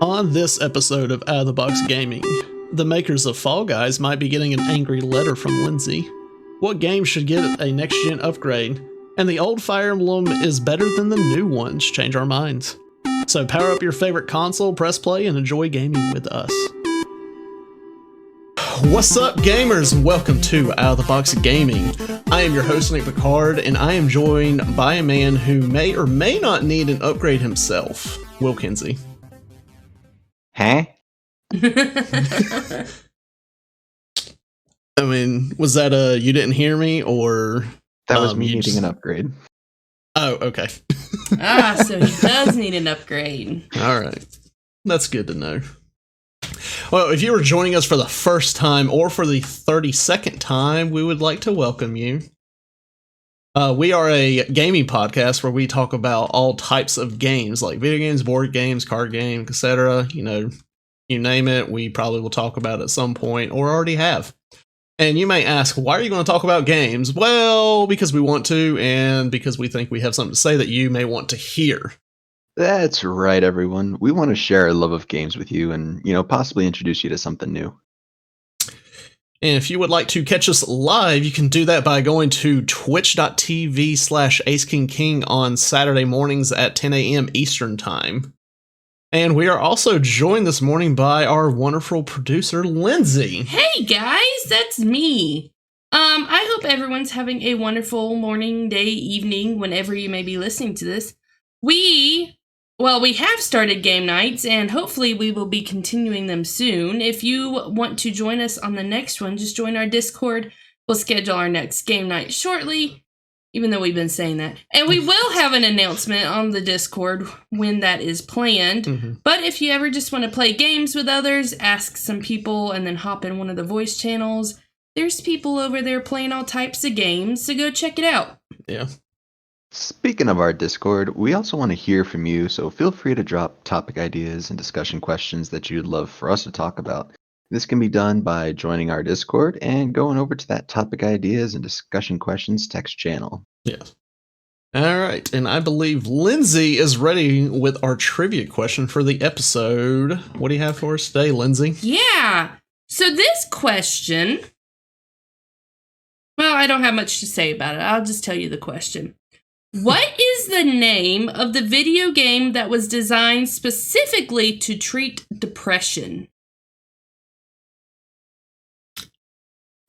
On this episode of Out of the Box Gaming, the makers of Fall Guys might be getting an angry letter from Lindsay. What game should get a next-gen upgrade? And the old Fire Emblem is better than the new ones. Change our minds. So power up your favorite console, press play, and enjoy gaming with us. What's up, gamers? Welcome to Out of the Box Gaming. I am your host, Nick Picard, and I am joined by a man who may or may not need an upgrade himself, Will Kinsey. Huh? I mean, was that you didn't hear me, or That was me you needing just- an upgrade. Oh, okay. So he does need an upgrade. All right. That's good to know. Well, if you were joining us for the first time or for the 32nd time, we would like to welcome you. We are a gaming podcast where we talk about all types of games, like video games, board games, card games, etc. You know, you name it, we probably will talk about it at some point or already have. And you may ask, why are you going to talk about games? Well, because we want to, and because we think we have something to say that you may want to hear. That's right, everyone. We want to share our love of games with you and, possibly introduce you to something new. And if you would like to catch us live, you can do that by going to twitch.tv/AceKingKing on Saturday mornings at 10 a.m. Eastern Time. And we are also joined this morning by our wonderful producer, Lindsay. Hey guys, that's me. I hope everyone's having a wonderful morning, day, evening, whenever you may be listening to this. We have started game nights, and hopefully we will be continuing them soon. If you want to join us on the next one, just join our Discord. We'll schedule our next game night shortly, even though we've been saying that. And we will have an announcement on the Discord when that is planned. Mm-hmm. But if you ever just want to play games with others, ask some people, and then hop in one of the voice channels, there's people over there playing all types of games, so go check it out. Yeah. Speaking of our Discord, we also want to hear from you, so feel free to drop topic ideas and discussion questions that you'd love for us to talk about. This can be done by joining our Discord and going over to that topic ideas and discussion questions text channel. Yes. All right. And I believe Lindsay is ready with our trivia question for the episode. What do you have for us today, Lindsay? Yeah. So this question, well, I don't have much to say about it. I'll just tell you the question. What is the name of the video game that was designed specifically to treat depression?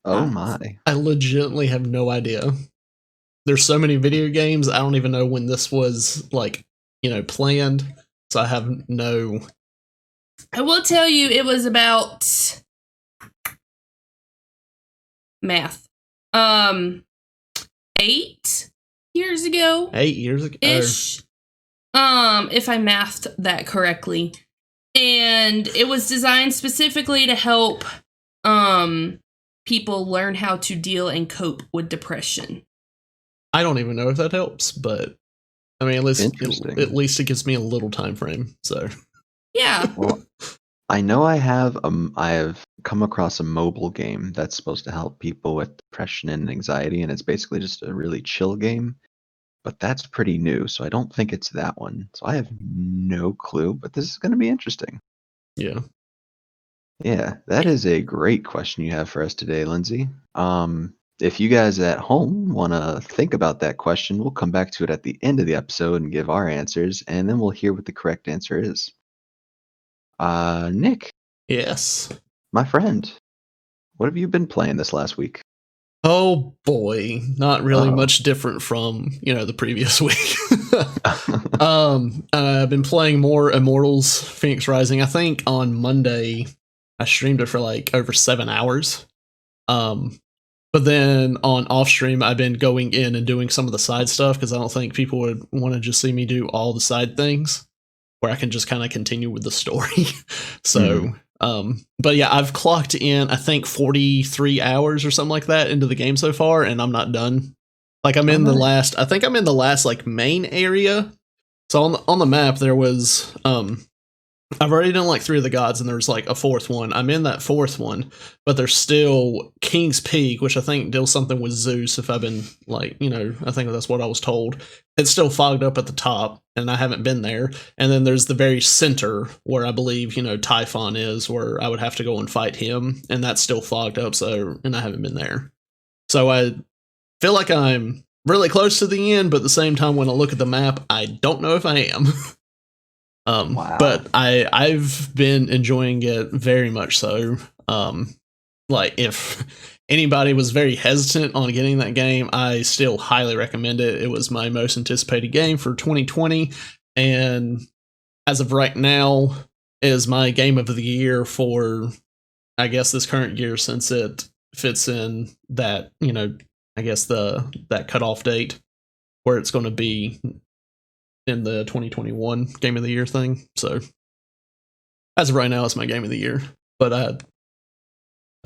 Oh my. I legitimately have no idea. There's so many video games, I don't even know when this was, planned. So I have no... I will tell you it was about math. 8 years ago. 8 years ago? Ish. If I mathed that correctly. And it was designed specifically to help people learn how to deal and cope with depression. I don't even know if that helps, but I mean, at least it gives me a little time frame. So Yeah. Well, I know I have come across a mobile game that's supposed to help people with depression and anxiety, and it's basically just a really chill game. But that's pretty new, so I don't think it's that one. So I have no clue, but this is going to be interesting. yeah. Yeah, that is a great question you have for us today, Lindsay. If you guys at home want to think about that question, we'll come back to it at the end of the episode and give our answers, and then we'll hear what the correct answer is. Nick, Yes. my friend, what have you been playing this last week? Oh boy, not really Uh-oh. much different from, the previous week. I've been playing more Immortals Phoenix Rising. I think on Monday I streamed it for over 7 hours. But then on off stream I've been going in and doing some of the side stuff because I don't think people would want to just see me do all the side things where I can just kind of continue with the story. So but yeah, I've clocked in, I think 43 hours or something like that into the game so far, and I'm not done. I'm in the last main area. So on the map there was I've already done like 3 of the gods, and there's like a 4th one. I'm in that 4th one, but there's still King's Peak, which I think deals something with Zeus. If I've been like, I think that's what I was told. It's still fogged up at the top, and I haven't been there. And then there's the very center where I believe Typhon is, where I would have to go and fight him, and that's still fogged up. And I haven't been there. So I feel like I'm really close to the end, but at the same time, when I look at the map, I don't know if I am. Wow. But I've been enjoying it very much so. Like if anybody was very hesitant on getting that game, I still highly recommend it. It was my most anticipated game for 2020, and as of right now, is my game of the year for, I guess, this current year, since it fits in that, I guess that cutoff date where it's going to be in the 2021 game of the year thing. So as of right now, it's my game of the year, but I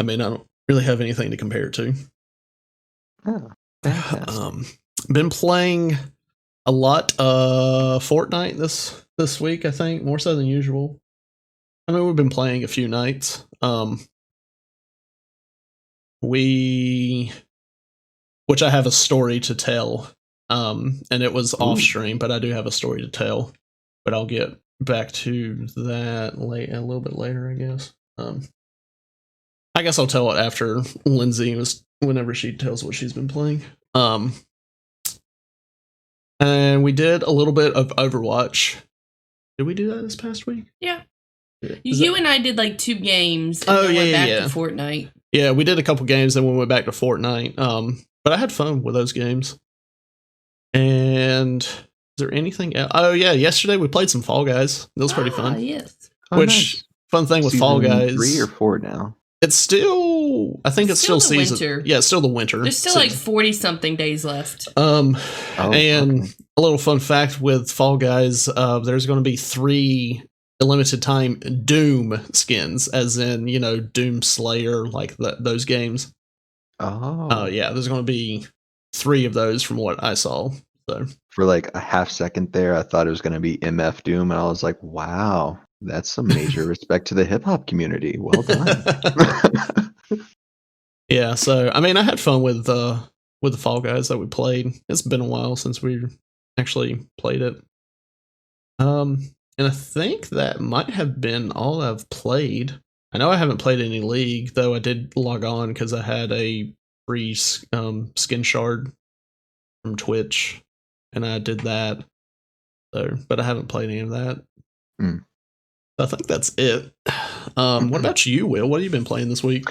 don't really have anything to compare it to. Oh, fantastic. Been playing a lot Fortnite this week, I think, more so than usual. I mean, we've been playing a few nights. Which I have a story to tell. And it was off stream, but I do have a story to tell. But I'll get back to that a little bit later, I guess. I guess I'll tell it after Lindsay whenever she tells what she's been playing. And we did a little bit of Overwatch. Did we do that this past week? Yeah. You and I did like 2 games and then went back to Fortnite. Yeah, we did a couple games, then we went back to Fortnite. But I had fun with those games. And is there anything else? Oh yeah, yesterday we played some Fall Guys. It was pretty fun. Yes. Nice. Fun thing with Season Fall Guys. 3 or 4 now. It's still, I think it's still the season. winter. Yeah, it's still the winter. There's still like 40-something days left. And okay. a little fun fact with Fall Guys, there's going to be 3 limited time Doom skins, as in Doom Slayer, like those games. Oh. Yeah, there's going to be 3 of those from what I saw. So for like a half second there, I thought it was going to be MF Doom, and I was like, wow, that's some major respect to the hip hop community. Well done. Yeah, so I mean, I had fun with the Fall Guys that we played. It's been a while since we actually played it. And I think that might have been all I've played. I know I haven't played any League, though I did log on because I had a free skin shard from Twitch, and I did that. So, but I haven't played any of that. I think that's it. What about you, Will? What have you been playing this week?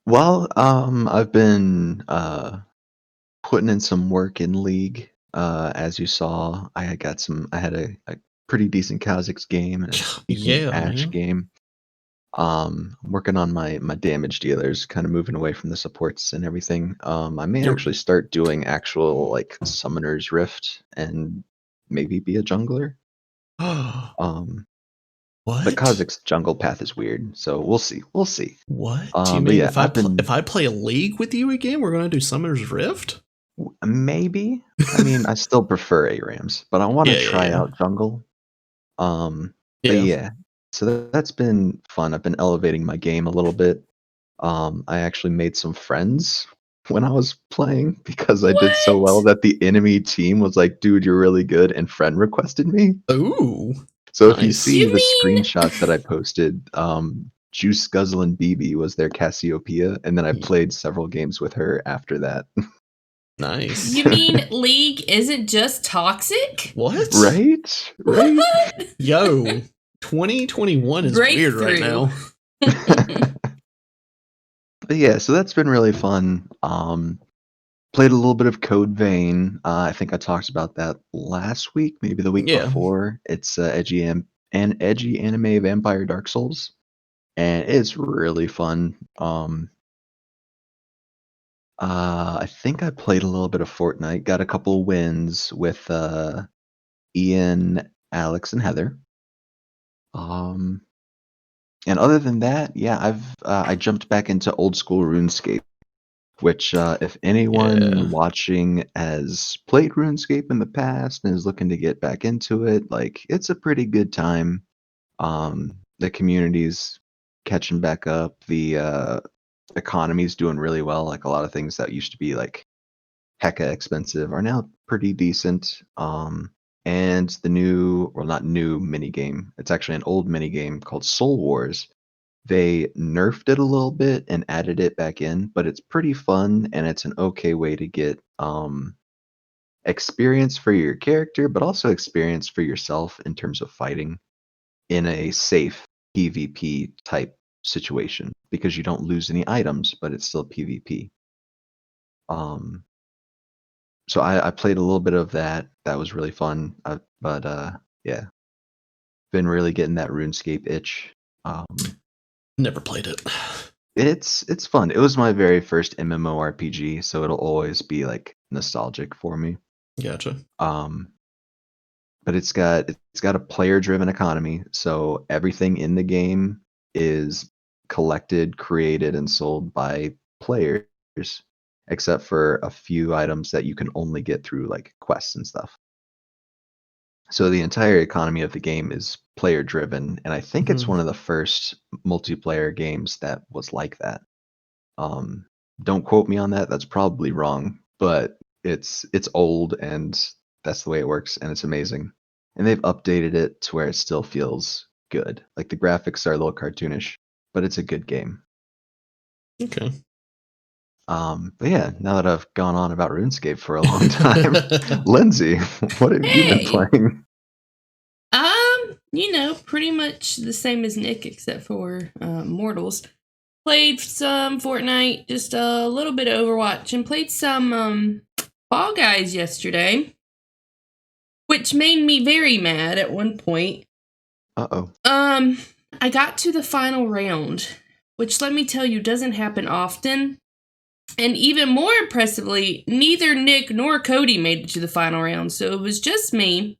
Well, I've been putting in some work in League. As you saw, I had a pretty decent Kha'Zix game and a decent Ashe game. I'm working on my damage dealers, kind of moving away from the supports and everything. I may actually start doing actual like Summoner's Rift and maybe be a jungler. What? But Kha'Zix jungle path is weird, so we'll see. What? Do you mean if I play a League with you again, we're going to do Summoner's Rift? Maybe. I mean, I still prefer ARAMs, but I want to try out jungle. But yeah. So that's been fun. I've been elevating my game a little bit. I actually made some friends when I was playing because I did so well that the enemy team was like, dude, you're really good, and friend requested me. Ooh. So if you see the screenshots that I posted, Juice Guzzlin' BB was their Cassiopeia, and then I played several games with her after that. Nice. You mean League isn't just toxic? What? Right? What? Yo, 2021 is weird right now. But yeah, so that's been really fun. Played a little bit of Code Vein. I think I talked about that last week, maybe the week before. It's edgy anime vampire Dark Souls, and it's really fun. I think I played a little bit of Fortnite. Got a couple wins with Ian, Alex, and Heather. And other than that, yeah, I jumped back into old school RuneScape, which if anyone watching has played RuneScape in the past and is looking to get back into it, like it's a pretty good time. The community's catching back up. The economy's doing really well. Like a lot of things that used to be like hecka expensive are now pretty decent. And the new, well, not new mini game. It's actually an old mini game called Soul Wars. They nerfed it a little bit and added it back in, but it's pretty fun and it's an okay way to get experience for your character, but also experience for yourself in terms of fighting in a safe PvP type situation because you don't lose any items, but it's still PvP. So I played a little bit of that. That was really fun. But yeah, been really getting that RuneScape itch. Never played it. It's fun. It was my very first MMORPG, so it'll always be like nostalgic for me. Gotcha. But it's got a player-driven economy, so everything in the game is collected, created, and sold by players, except for a few items that you can only get through like quests and stuff. So the entire economy of the game is player driven, and I think it's one of the first multiplayer games that was like that. Don't quote me on that. That's probably wrong, but it's old and that's the way it works, and it's amazing. And they've updated it to where it still feels good. Like the graphics are a little cartoonish, but it's a good game. Okay. But yeah, now that I've gone on about RuneScape for a long time, Lindsay, what have you been playing? Pretty much the same as Nick, except for Mortals. Played some Fortnite, just a little bit of Overwatch, and played some Fall Guys yesterday, which made me very mad at one point. Uh-oh. I got to the final round, which let me tell you doesn't happen often. And even more impressively, neither Nick nor Cody made it to the final round, so it was just me.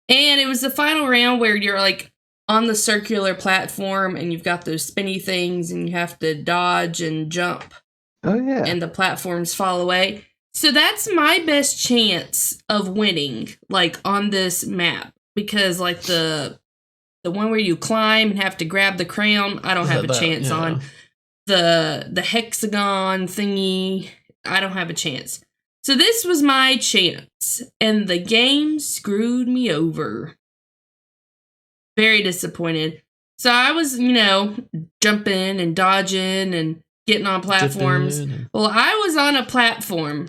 And it was the final round where you're like on the circular platform and you've got those spinny things and you have to dodge and jump. Oh yeah. And the platforms fall away. So that's my best chance of winning, like on this map, because like the one where you climb and have to grab the crown, I don't have a chance on. The hexagon thingy, I don't have a chance. So this was my chance, and the game screwed me over. Very disappointed. So I was, jumping and dodging and getting on platforms. Well, I was on a platform,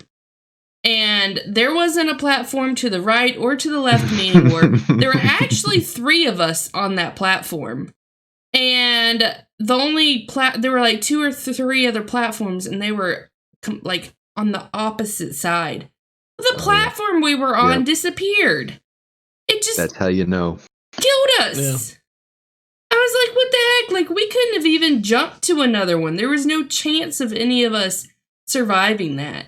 and there wasn't a platform to the right or to the left of me anymore. There were actually 3 of us on that platform. And there were like 2 or 3 other platforms, and they were like on the opposite side. The platform we were on disappeared. It just that's how you know. Killed us. Yeah. I was like, what the heck? Like, we couldn't have even jumped to another one. There was no chance of any of us surviving that.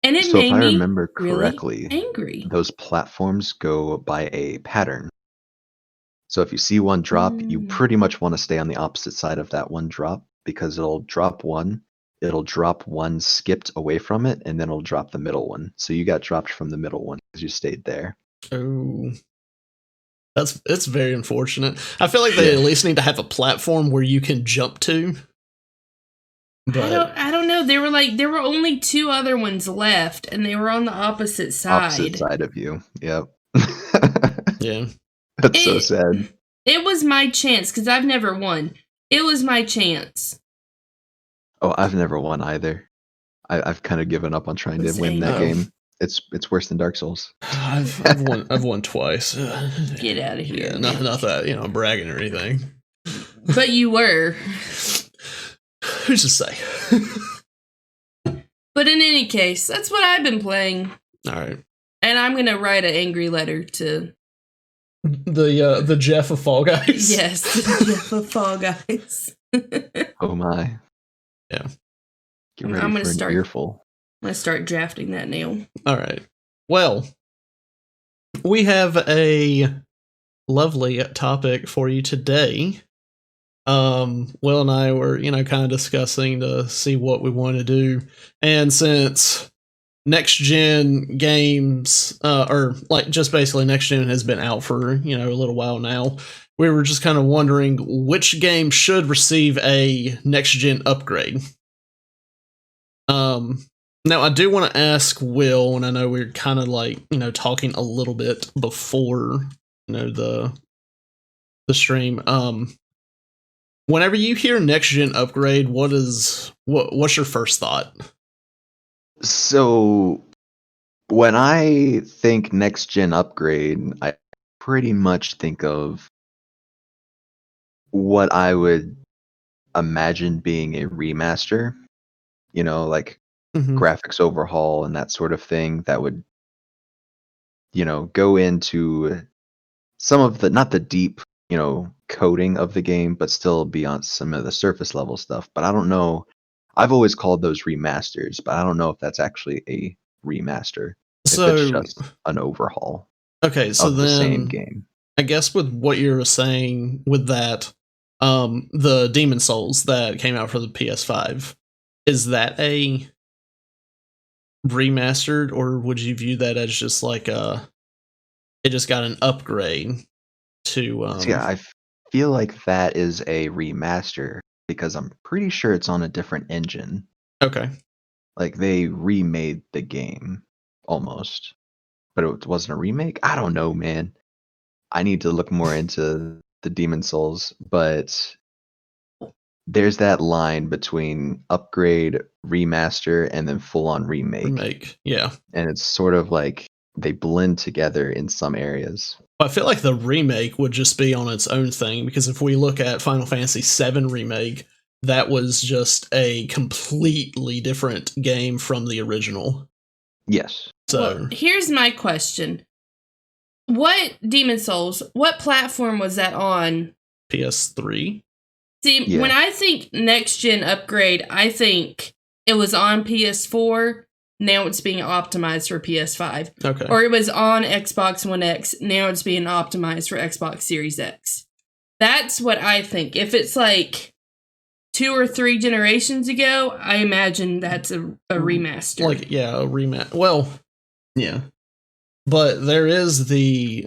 And it made me, if I remember correctly, really angry. Those platforms go by a pattern. So if you see one drop, you pretty much want to stay on the opposite side of that one drop, because it'll drop one skipped away from it, and then it'll drop the middle one. So you got dropped from the middle one because you stayed there. Oh, it's very unfortunate. I feel like they at least need to have a platform where you can jump to. But I don't know. There were only 2 other ones left, and they were on the opposite side. Opposite side of you. Yep. Yeah. That's so sad. It was my chance, because I've never won. It was my chance. Oh, I've never won either. I've kind of given up on trying to win that game. It's worse than Dark Souls. I've won twice. Get out of here. Yeah, not that, I'm bragging or anything. But you were. Who's to say? But in any case, that's what I've been playing. All right. And I'm going to write an angry letter to the Jeff of Fall Guys. Yes, the Jeff of Fall Guys. Oh my. Yeah. Get ready for an earful. I'm going to start drafting that nail. All right. Well, we have a lovely topic for you today. Will and I were, kind of discussing to see what we want to do. And since next gen games, or like just basically next gen has been out for a little while now. We were just kind of wondering which game should receive a next gen upgrade. Now I do want to ask Will, and I know we're kind of like talking a little bit before the stream. Whenever you hear next gen upgrade, what's your first thought? So when I think next gen upgrade, I pretty much think of what I would imagine being a remaster, like graphics overhaul and that sort of thing that would, go into some of the, not the deep, coding of the game, but still beyond some of the surface level stuff. But I don't know. I've always called those remasters, but I don't know if that's actually a remaster. So if it's just an overhaul. Okay, so of then the same game. I guess with what you're saying with that, the Demon Souls that came out for the PS5, is that a remastered, or would you view that as just like it just got an upgrade to? See, I feel like that is a remaster because I'm pretty sure it's on a different engine. Okay. Like they remade the game almost, but it wasn't a remake. I don't know, man. I need to look more into the Demon Souls, but there's that line between upgrade, remaster, and then full-on remake. Yeah. And it's sort of like they blend together in some areas. I feel like the remake would just be on its own thing, because if we look at Final Fantasy VII Remake, that was just a completely different game from the original. Yes. So well, here's my question. What Demon Souls, what platform was that on? PS3. See, when I think next gen upgrade, I think it was on PS4. Now it's being optimized for PS5. Okay. Or it was on Xbox One X. Now it's being optimized for Xbox Series X. That's what I think. If it's like 2 or 3 generations ago, I imagine that's a remaster. Like, yeah, a remaster. Well, yeah. But there is the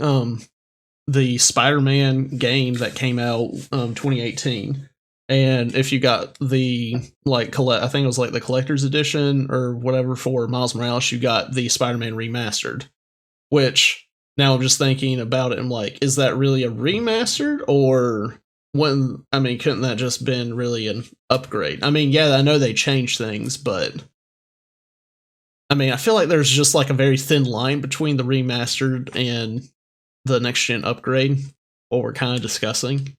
Spider-Man game that came out 2018. And if you got the I think it was like the collector's edition or whatever for Miles Morales, you got the Spider-Man remastered. Which now I'm just thinking about it, I'm like, is that really a remastered, or couldn't that just been really an upgrade? I mean, yeah, I know they changed things, but I feel like there's just like a very thin line between the remastered and the next gen upgrade, what we're kind of discussing.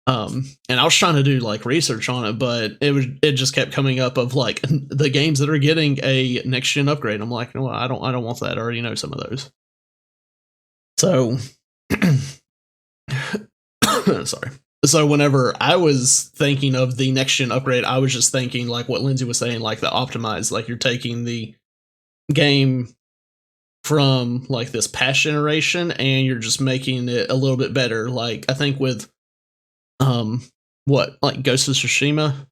And I was trying to do like research on it, but it just kept coming up of like the games that are getting a next gen upgrade. I'm like, no, I don't want that. I already know some of those. So sorry. So whenever I was thinking of the next gen upgrade, I was just thinking like what Lindsay was saying, like the optimized, like you're taking the game from like this past generation and you're just making it a little bit better. Like I think with like Ghost of Tsushima,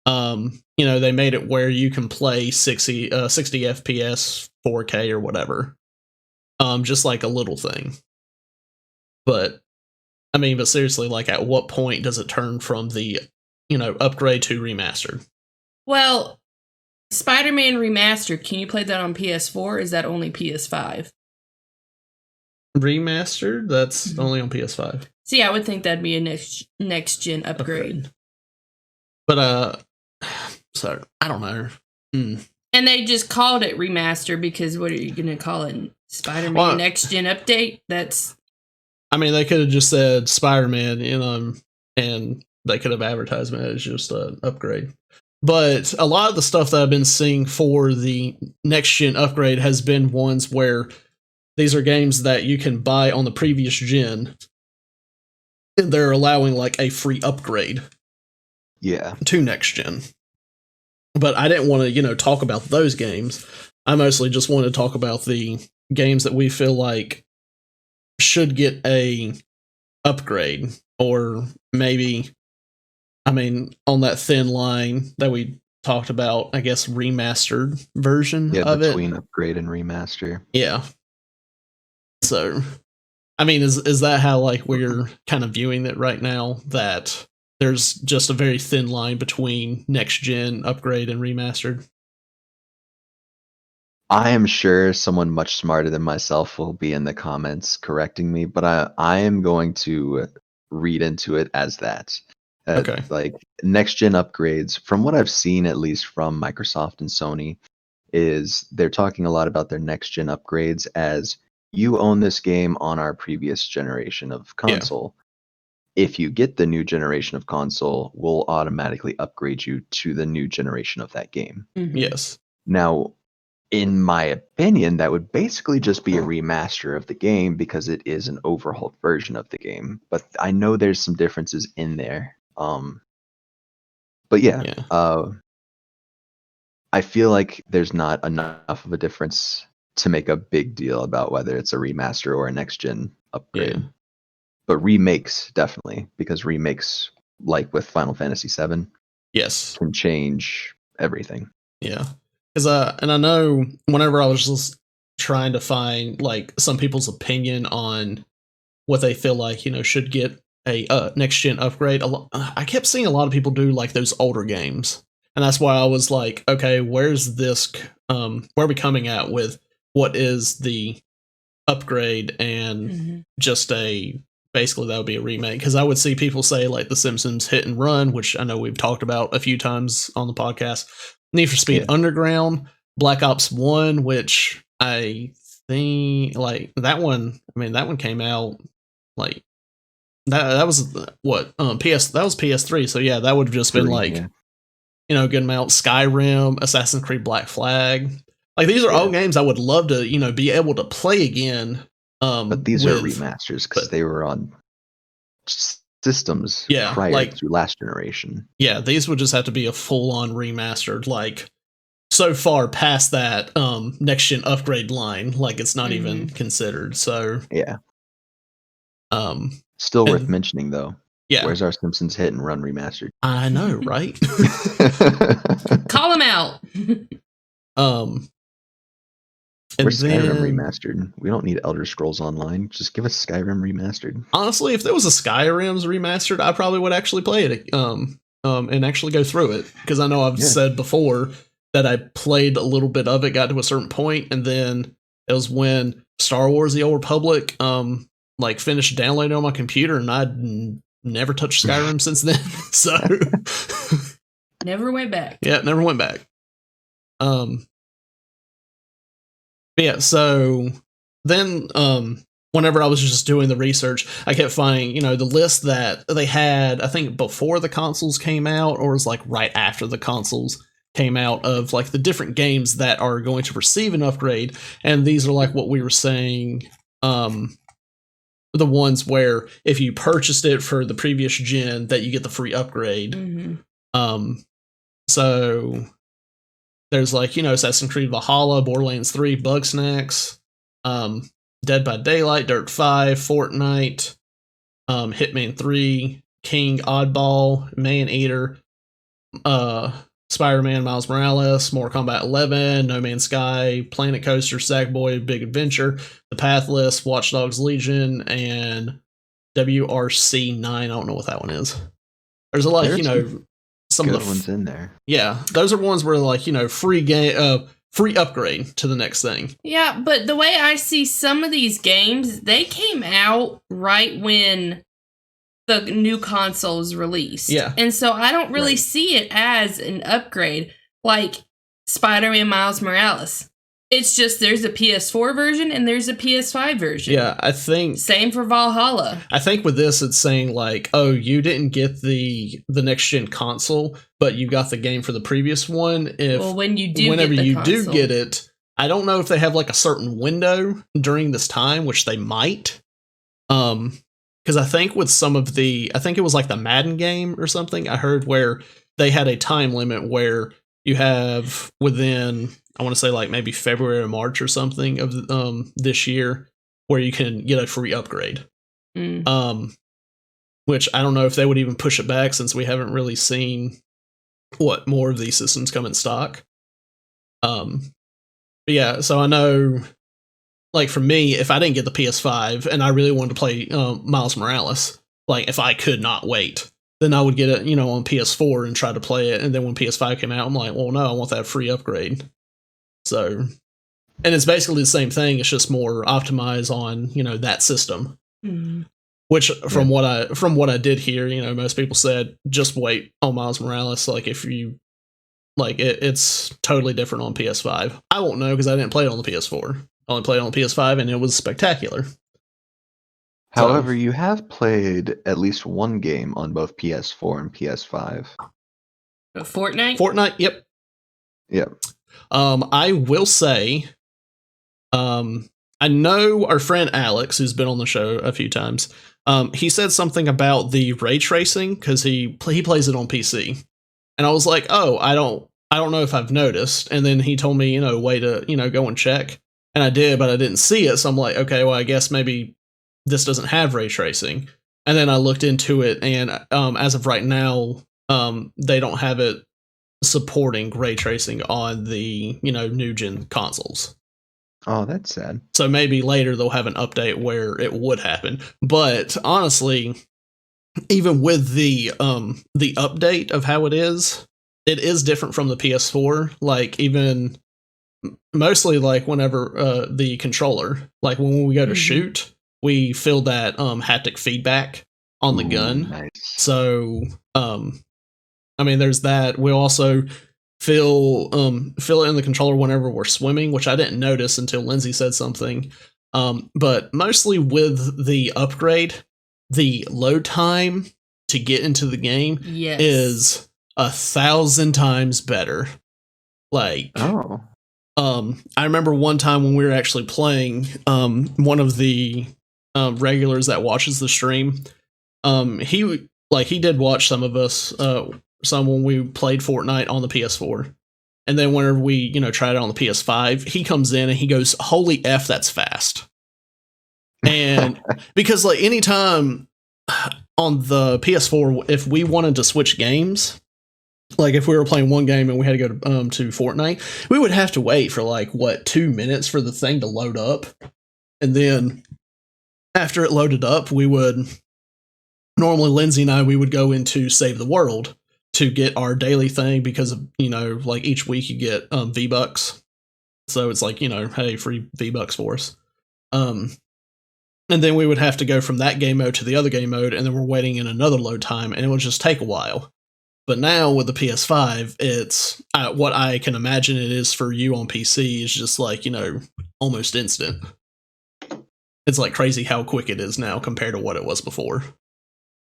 they made it where you can play 60 FPS 4K or whatever. Just like a little thing. But seriously, like at what point does it turn from the upgrade to remastered? Well, Spider-Man Remastered, can you play that on PS4? Is that only PS5? Remastered? That's only on PS5. See, I would think that'd be a next gen upgrade. But so I don't know. And they just called it remaster because what are you going to call it? Spider-Man next gen update? That's. They could have just said Spider-Man, and they could have advertised it as just an upgrade. But a lot of the stuff that I've been seeing for the next gen upgrade has been ones where these are games that you can buy on the previous gen, and they're allowing like a free upgrade. Yeah. To next gen. But I didn't want to, talk about those games. I mostly just want to talk about the games that we feel like should get a upgrade, or maybe on that thin line that we talked about, I guess, remastered version Yeah, of it. between upgrade and remaster. Yeah. So, I mean, is that how like we're kind of viewing it right now? That there's just a very thin line between next gen, upgrade, and remastered. I am sure someone much smarter than myself will be in the comments correcting me, but I am going to read into it as that. Okay. Like next gen upgrades, from what I've seen at least from Microsoft and Sony, is they're talking a lot about their next gen upgrades as you own this game on our previous generation of console. If you get the new generation of console, we'll automatically upgrade you to the new generation of that game. Mhm. Yes. Now, in my opinion, that would basically just be a remaster of the game because it is an overhauled version of the game. But I know there's some differences in there. But yeah, I feel like there's not enough of a difference to make a big deal about whether it's a remaster or a next gen upgrade. Yeah. But remakes definitely, because remakes, like with Final Fantasy VII, Yes. can change everything. Yeah. Because and I know whenever I was just trying to find like some people's opinion on what they feel like, you know, should get a next gen upgrade, I kept seeing a lot of people do like those older games, and that's why I was like, okay, where's this? Where are we coming at with what is the upgrade and just a basically that would be a remake? Because I would see people say like The Simpsons Hit and Run, which I know we've talked about a few times on the podcast. Need for Speed Underground, Black Ops 1, which I think like that one. I mean, that one came out like that was what that was PS3. So yeah, that would have just been like you know, good amount. Skyrim, Assassin's Creed Black Flag. Like these are all games I would love to, you know, be able to play again. But these are remasters because they were on systems prior to last generation. Yeah, these would just have to be a full-on remastered, like so far past that next gen upgrade line, like it's not even considered. So yeah. Still worth mentioning though. Yeah. Where's our Simpsons Hit and Run remastered? I know, right? Call them out. Where's Skyrim remastered? We don't need Elder Scrolls Online. Just give us Skyrim remastered. Honestly, if there was a Skyrim's remastered, I probably would actually play it and actually go through it. Because I know I've said before that I played a little bit of it, got to a certain point, and then it was when Star Wars The Old Republic like finished downloading on my computer, and I'd never touched Skyrim since then. So never went back. Yeah, never went back. Yeah, so then whenever I was just doing the research, I kept finding, you know, the list that they had, I think before the consoles came out, or was like right after the consoles came out, of like the different games that are going to receive an upgrade. And these are like what we were saying, the ones where if you purchased it for the previous gen, that you get the free upgrade. So there's like, you know, Assassin's Creed Valhalla, Borderlands 3, Bugsnax, Dead by Daylight, Dirt 5, Fortnite, Hitman 3, King, Oddball, Maneater, Spider-Man, Miles Morales, Mortal Kombat 11, No Man's Sky, Planet Coaster, Sackboy, Big Adventure, The Pathless, Watch Dogs Legion, and WRC 9. I don't know what that one is. There's a lot, you know, some of the ones in there. Yeah, those are ones where like, you know, free game, free upgrade to the next thing. Yeah, but the way I see some of these games, they came out right when the new console is released. Yeah. And so I don't really see it as an upgrade like Spider-Man Miles Morales. It's just there's a PS4 version and there's a PS5 version. Yeah, I think same for Valhalla. I think with this it's saying like, oh, you didn't get the next gen console, but you got the game for the previous one. When you do whenever get the you console. do get it, I don't know if they have like a certain window during this time, which they might. Because I think with some of I think it was like the Madden game or something, I heard where they had a time limit where you have within, I want to say like maybe February or March or something of this year, where you can get a free upgrade. Which I don't know if they would even push it back, since we haven't really seen more of these systems come in stock. But yeah, so I know, like for me, if I didn't get the PS5 and I really wanted to play Miles Morales, like if I could not wait, then I would get it, on PS4 and try to play it. And then when PS5 came out, I'm like, well, no, I want that free upgrade. So, and it's basically the same thing. It's just more optimized on, that system. Mm-hmm. Which from what I did hear, most people said just wait on Miles Morales. Like if you like it's totally different on PS5. I won't know because I didn't play it on the PS4. I only played it on the PS5 and it was spectacular. However, you have played at least one game on both PS4 and PS5. Fortnite? Fortnite, yep. Yep. I will say, I know our friend Alex, who's been on the show a few times, he said something about the ray tracing because he plays it on PC. And I was like, oh, I don't know if I've noticed. And then he told me, way to, go and check. And I did, but I didn't see it. So I'm like, okay, well, I guess maybe this doesn't have ray tracing. And then I looked into it, and as of right now, they don't have it supporting ray tracing on the, new gen consoles. Oh, that's sad. So maybe later they'll have an update where it would happen. But honestly, even with the update of how it is different from the PS4. Like even mostly like whenever the controller, like when we go to shoot, we feel that haptic feedback on the gun. Nice. So I mean, there's that. We'll also feel it in the controller whenever we're swimming, which I didn't notice until Lindsay said something. But mostly with the upgrade, the load time to get into the game is 1,000 times better. Like, I remember one time when we were actually playing, one of the regulars that watches the stream, he did watch some of us, some when we played Fortnite on the PS4. And then whenever we, tried it on the PS5, he comes in and he goes, "Holy F, that's fast." And because like anytime on the PS4, if we wanted to switch games, like if we were playing one game and we had to go to Fortnite, we would have to wait for 2 minutes for the thing to load up. And then after it loaded up, we would normally, Lindsay and I, we would go into Save the World to get our daily thing because of, each week you get V-Bucks. So it's like, hey, free V-Bucks for us. And then we would have to go from that game mode to the other game mode, and then we're waiting in another load time, and it would just take a while. But now with the PS5, it's what I can imagine it is for you on PC is just almost instant. It's like crazy how quick it is now compared to what it was before.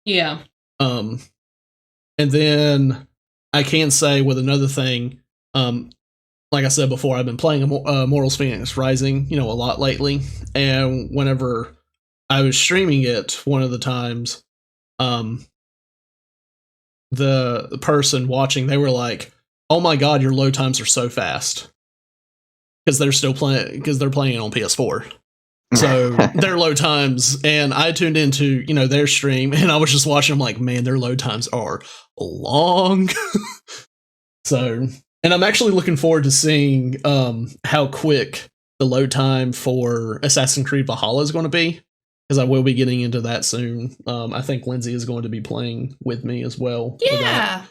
Yeah. And then I can say with another thing, like I said before, I've been playing Immortals Fenyx Rising, a lot lately. And whenever I was streaming it, one of the times, the person watching, they were like, "Oh my god, your load times are so fast," because they're still playing, because they're playing it on PS4. So their load times, and I tuned into their stream, and I was just watching them like, man, their load times are long. So, and I'm actually looking forward to seeing how quick the load time for Assassin's Creed Valhalla is going to be, because I will be getting into that soon. I think Lindsay is going to be playing with me as well. Yeah.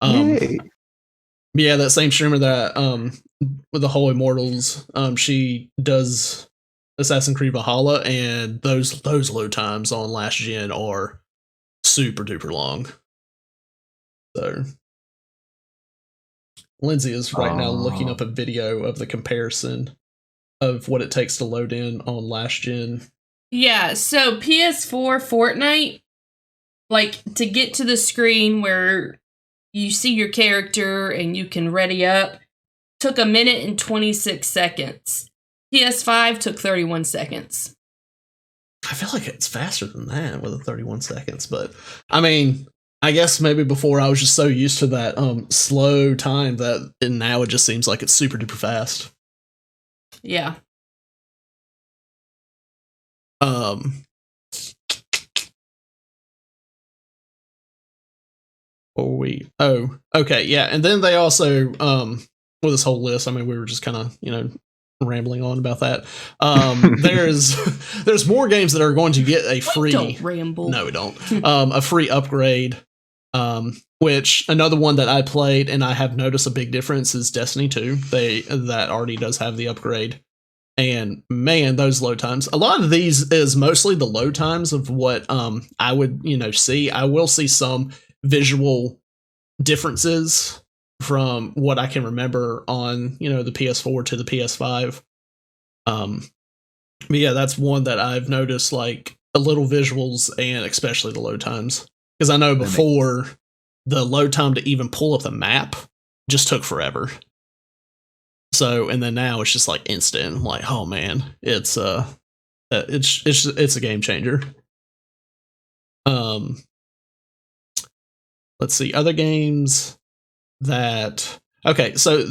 Yeah, that same streamer that with the whole Immortals, she does Assassin's Creed Valhalla, and those load times on last gen are super duper long. So Lindsay is right now looking up a video of the comparison of what it takes to load in on last gen. Yeah, so PS4 Fortnite, to get to the screen where you see your character and you can ready up, took 1 minute and 26 seconds. PS5 took 31 seconds. I feel like it's faster than that with the 31 seconds, but I mean, I guess maybe before I was just so used to that slow time that now it just seems like it's super duper fast. Yeah. what were we? Oh, okay, yeah. And then they also, with this whole list, I mean, we were just kind of, rambling on about that. There's more games that are going to get a free. Don't ramble. No, we don't. A free upgrade. Which another one that I played and I have noticed a big difference is Destiny 2. That already does have the upgrade. And man, those load times. A lot of these is mostly the load times of what I would, see. I will see some visual differences from what I can remember on, the PS4 to the PS5. But yeah, that's one that I've noticed, like a little visuals and especially the load times. Because I know before the load time to even pull up the map just took forever. So, and then now it's just like instant. Like, oh man, it's a game changer. Let's see other games that. Okay, so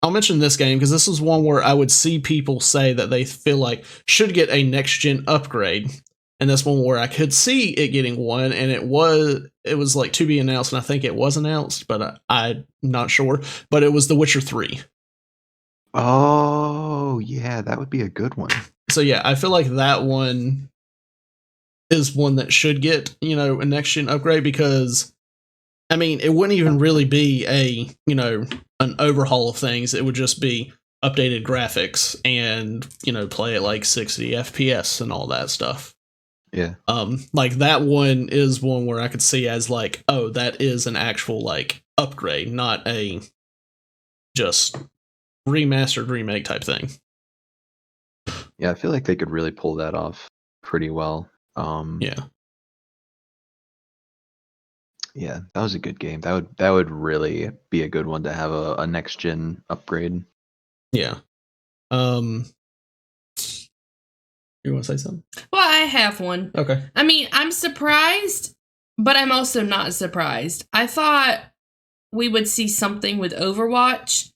I'll mention this game because this is one where I would see people say that they feel like should get a next gen upgrade. And that's one where I could see it getting one, and it was like to be announced, and I think it was announced, but I'm not sure. But it was The Witcher 3. Oh, yeah, that would be a good one. So yeah, I feel like that one is one that should get, a next gen upgrade because, I mean, it wouldn't even really be an overhaul of things. It would just be updated graphics and, play at like 60 FPS and all that stuff. Yeah. Like that one is one where I could see as like, oh, that is an actual like upgrade, not a just remastered remake type thing. Yeah, I feel like they could really pull that off pretty well. Yeah. Yeah, that was a good game. That would really be a good one to have a next gen upgrade. Yeah. You want to say something? Well, I have one. Okay. I mean, I'm surprised, but I'm also not surprised. I thought we would see something with Overwatch,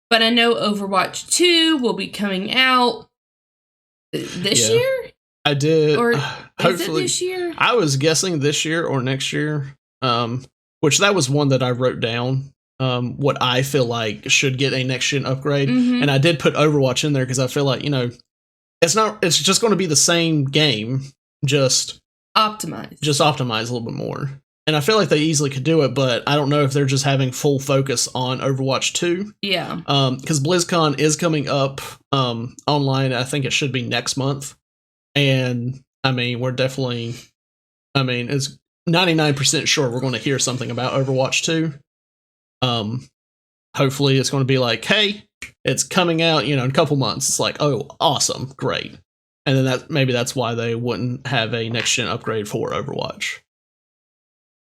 but I know Overwatch 2 will be coming out this year? I did. Or hopefully, is it this year? I was guessing this year or next year. Which that was one that I wrote down. What I feel like should get a next gen upgrade, and I did put Overwatch in there because I feel like it's just going to be the same game, just optimize a little bit more. And I feel like they easily could do it, but I don't know if they're just having full focus on Overwatch 2. Yeah. Because BlizzCon is coming up online. I think it should be next month. And I mean, it's 99% sure we're going to hear something about Overwatch 2. Hopefully it's going to be like, hey, it's coming out, in a couple months. It's like, oh, awesome, great. And then that's why they wouldn't have a next gen upgrade for Overwatch.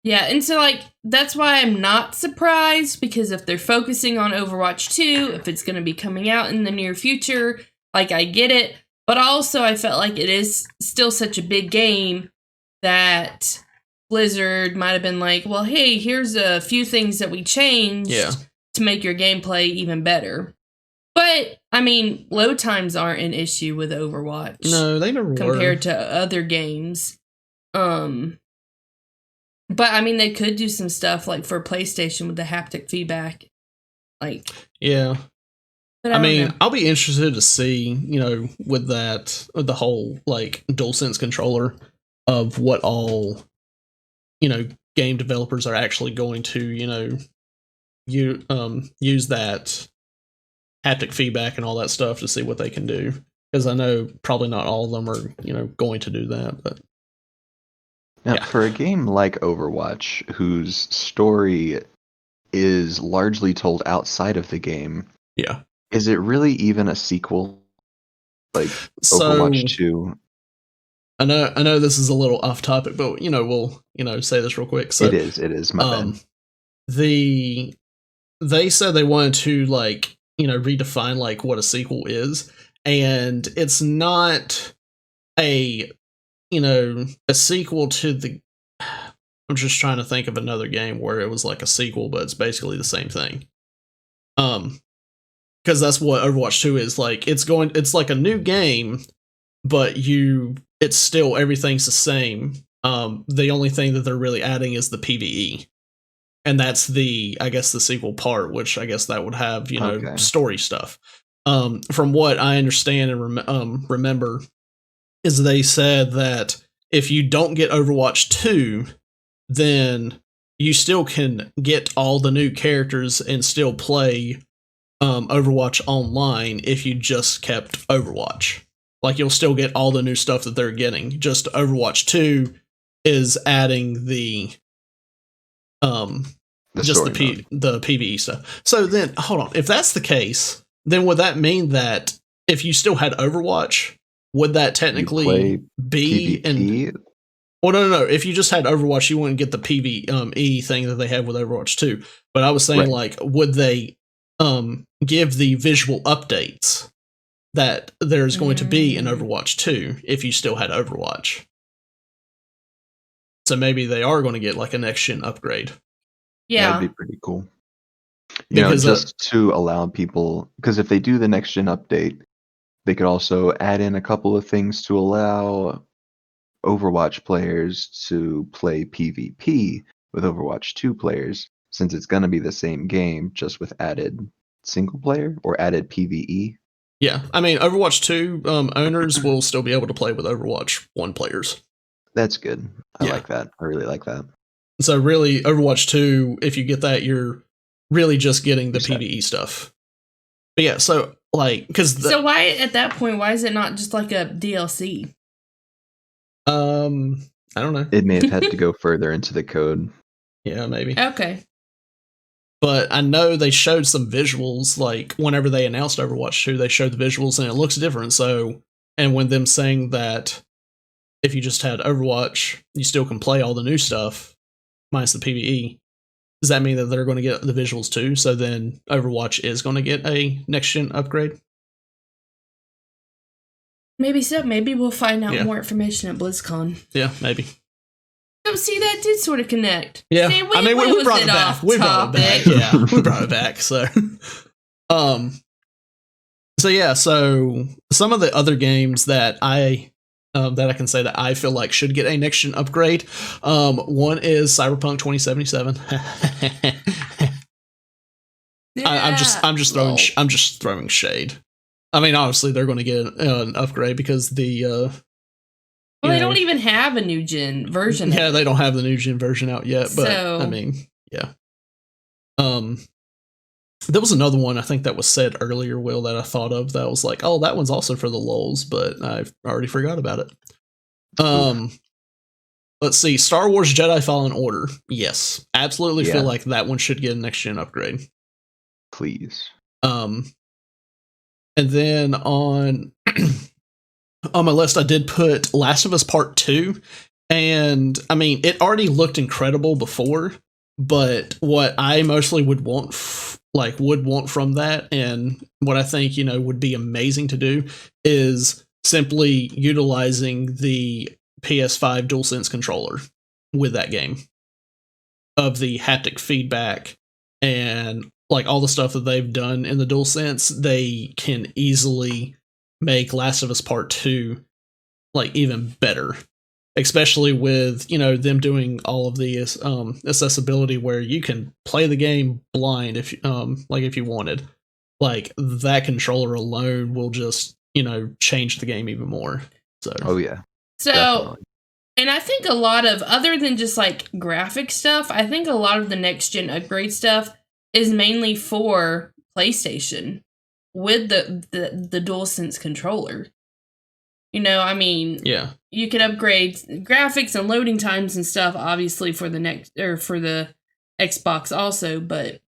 Yeah, and so that's why I'm not surprised, because if they're focusing on Overwatch 2, if it's going to be coming out in the near future, I get it. But also I felt like it is still such a big game that Blizzard might have been like, well, hey, here's a few things that we changed to make your gameplay even better. But, I mean, load times aren't an issue with Overwatch. No, they never were. Compared to other games. But, I mean, they could do some stuff, for PlayStation with the haptic feedback. Yeah. But I mean, know. I'll be interested to see, with the whole, DualSense controller of what all, game developers are actually going to, use that haptic feedback and all that stuff to see what they can do. Because I know probably not all of them are, going to do that, but. Now, for a game like Overwatch, whose story is largely told outside of the game, is it really even a sequel? Overwatch 2? I know this is a little off topic, but we'll say this real quick. So it is my bad. They said they wanted to redefine what a sequel is, and it's not a sequel to the. I'm just trying to think of another game where it was like a sequel, but it's basically the same thing. Because that's what Overwatch 2 is like. It's like a new game, but it's still everything's the same. The only thing that they're really adding is the PvE. and that's I guess the sequel part, which I guess that would have Okay. story stuff. From what I understand and remember, is they said that if you don't get Overwatch 2, then you still can get all the new characters and still play Overwatch online if you just kept Overwatch. Like, you'll still get all the new stuff that they're getting. Just Overwatch 2 is adding the PvE stuff. So then, hold on. If that's the case, then would that mean that if you still had Overwatch, would that technically be PvP? Well, no. If you just had Overwatch, you wouldn't get the PvE thing that they have with Overwatch 2. But I was saying, Right. like, would they give the visual updates that there's going to be in Overwatch 2 if you still had Overwatch? So maybe they are going to get like a next gen upgrade. Yeah. That'd be pretty cool. Just to allow people, because if they do the next gen update, they could also add in a couple of things to allow Overwatch players to play PvP with Overwatch 2 players, since it's going to be the same game, just with added single player or added PvE. Yeah, I mean, Overwatch 2 owners will still be able to play with Overwatch 1 players. That's good. I like that. I really like that. So really, Overwatch 2, if you get that, you're really just getting the PvE stuff. But yeah, so like, so why at that point? Why is it not just like a DLC? I don't know. It may have had to go further into the code. Yeah, maybe. Okay. But I know they showed some visuals, like whenever they announced Overwatch 2, they showed the visuals and it looks different. So, and when them saying that if you just had Overwatch, you still can play all the new stuff minus the PvE, does that mean that they're going to get the visuals too? So then Overwatch is going to get a next gen upgrade? Maybe so. Maybe we'll find out more information at BlizzCon. Yeah, maybe. So see, that did sort of connect. Yeah, see, I mean, we brought it back. We brought it back. Yeah, we brought it back. So, so some of the other games that I can say that I feel like should get a next gen upgrade. One is Cyberpunk 2077. I'm just throwing shade. I mean, obviously they're going to get an upgrade because the they don't even have a new gen version. Yeah, they don't have the new gen version out yet. But I mean, yeah. There was another one I think that was said earlier, Will, that I thought of that was like, oh, that one's also for the lulz, but I already forgot about it. Let's see, Star Wars Jedi Fallen Order. Yes, absolutely feel like that one should get a next gen upgrade. Please. And then on my list, I did put Last of Us Part 2, and I mean, it already looked incredible before, but what I mostly would want from that, and what I think would be amazing to do, is simply utilizing the PS5 DualSense controller with that game, of the haptic feedback and like all the stuff that they've done in the DualSense. They can easily make Last of Us Part 2 like even better, especially with them doing all of the accessibility where you can play the game blind if you wanted. Like, that controller alone will just change the game even more. So definitely. And I think a lot of, other than just like graphic stuff, I think a lot of the next gen upgrade stuff is mainly for PlayStation with the DualSense controller. I mean, yeah, you could upgrade graphics and loading times and stuff, obviously for the Xbox also, but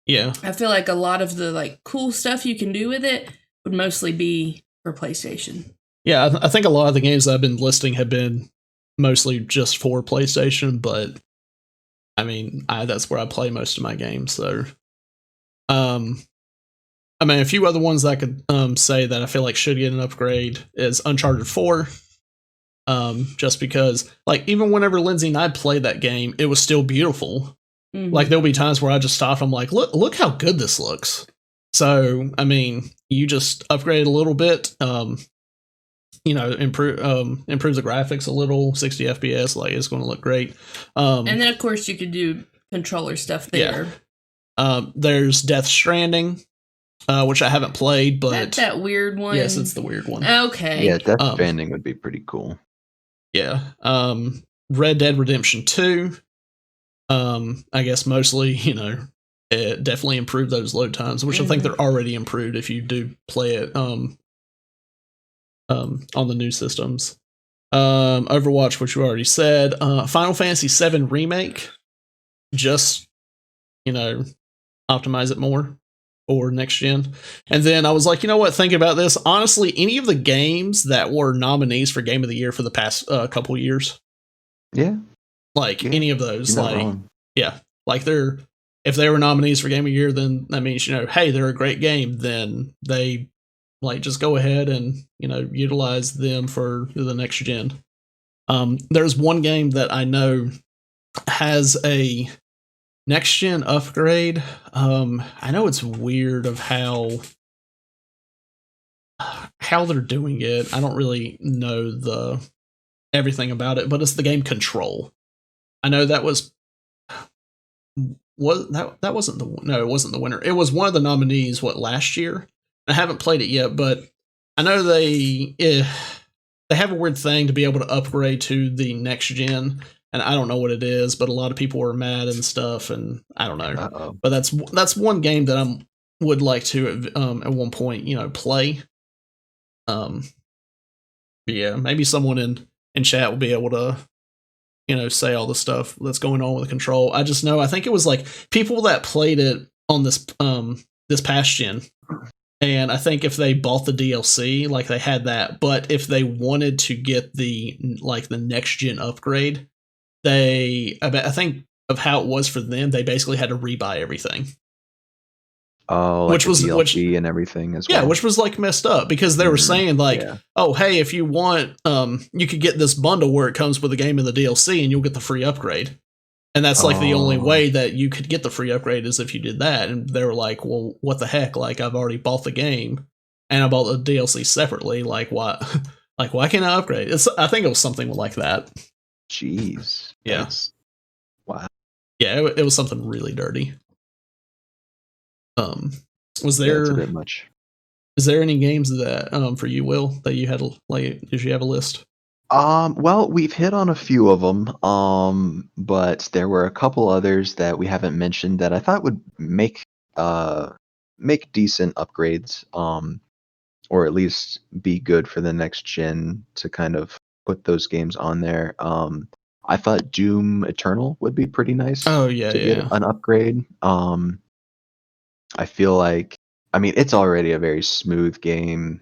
yeah, I feel like a lot of the like cool stuff you can do with it would mostly be for PlayStation. Yeah, I think a lot of the games that I've been listing have been mostly just for PlayStation, but I mean, that's where I play most of my games. So, I mean, a few other ones that I could say that I feel like should get an upgrade is Uncharted 4. Just because, like, even whenever Lindsay and I played that game, it was still beautiful. Mm-hmm. Like, there'll be times where I just stop. I'm like, look how good this looks. So, I mean, you just upgrade a little bit. Improve the graphics a little, 60 FPS, like, it's going to look great. And then of course you could controller stuff there. There's Death Stranding, which I haven't played, but that weird one. Yes, it's the weird one. Okay. Yeah, Death Stranding would be pretty cool. Yeah. Red Dead Redemption 2. I guess mostly, it definitely improved those load times, which I think they're already improved if you do play it on the new systems. Overwatch, which you already said. Final Fantasy VII Remake. Just, optimize it more or next gen. And then I was like, you know what, thinking about this, honestly, any of the games that were nominees for Game of the Year for the past couple years. Yeah. Any of those, wrong. if they were nominees for Game of the Year, then that means, hey, they're a great game. Then they just go ahead and, utilize them for the next gen. There's one game that I know has a next gen upgrade. I know it's weird of how they're doing it. I don't really know everything about it, but it's the game Control. I know that that wasn't it wasn't the winner. It was one of the nominees last year. I haven't played it yet, but I know they have a weird thing to be able to upgrade to the next gen. And I don't know what it is, but a lot of people were mad and stuff, and I don't know. Uh-oh. But that's one game that I would like to at one point, play. Yeah, maybe someone in chat will be able to, say all the stuff that's going on with the Control. I just know, I think it was people that played it on this past gen, and I think if they bought the DLC, they had that, but if they wanted to get the next gen upgrade, I think of how it was for them, they basically had to rebuy everything. Oh, which was DLC and everything as well. Yeah, which was messed up because they were saying oh, hey, if you want, you could get this bundle where it comes with the game and the DLC, and you'll get the free upgrade. And that's the only way that you could get the free upgrade is if you did that. And they were like, well, what the heck? I've already bought the game, and I bought the DLC separately. Why? Why can't I upgrade? I think it was something like that. Jeez. Yeah. Wow. Yeah, it was something really dirty. Was there? That's a bit much. Is there any games that for you, Will, that you had did you have a list? Well, we've hit on a few of them. But there were a couple others that we haven't mentioned that I thought would make decent upgrades. Or at least be good for the next gen to kind of put those games on there. I thought Doom Eternal would be pretty nice. Oh yeah, to get an upgrade. I feel it's already a very smooth game.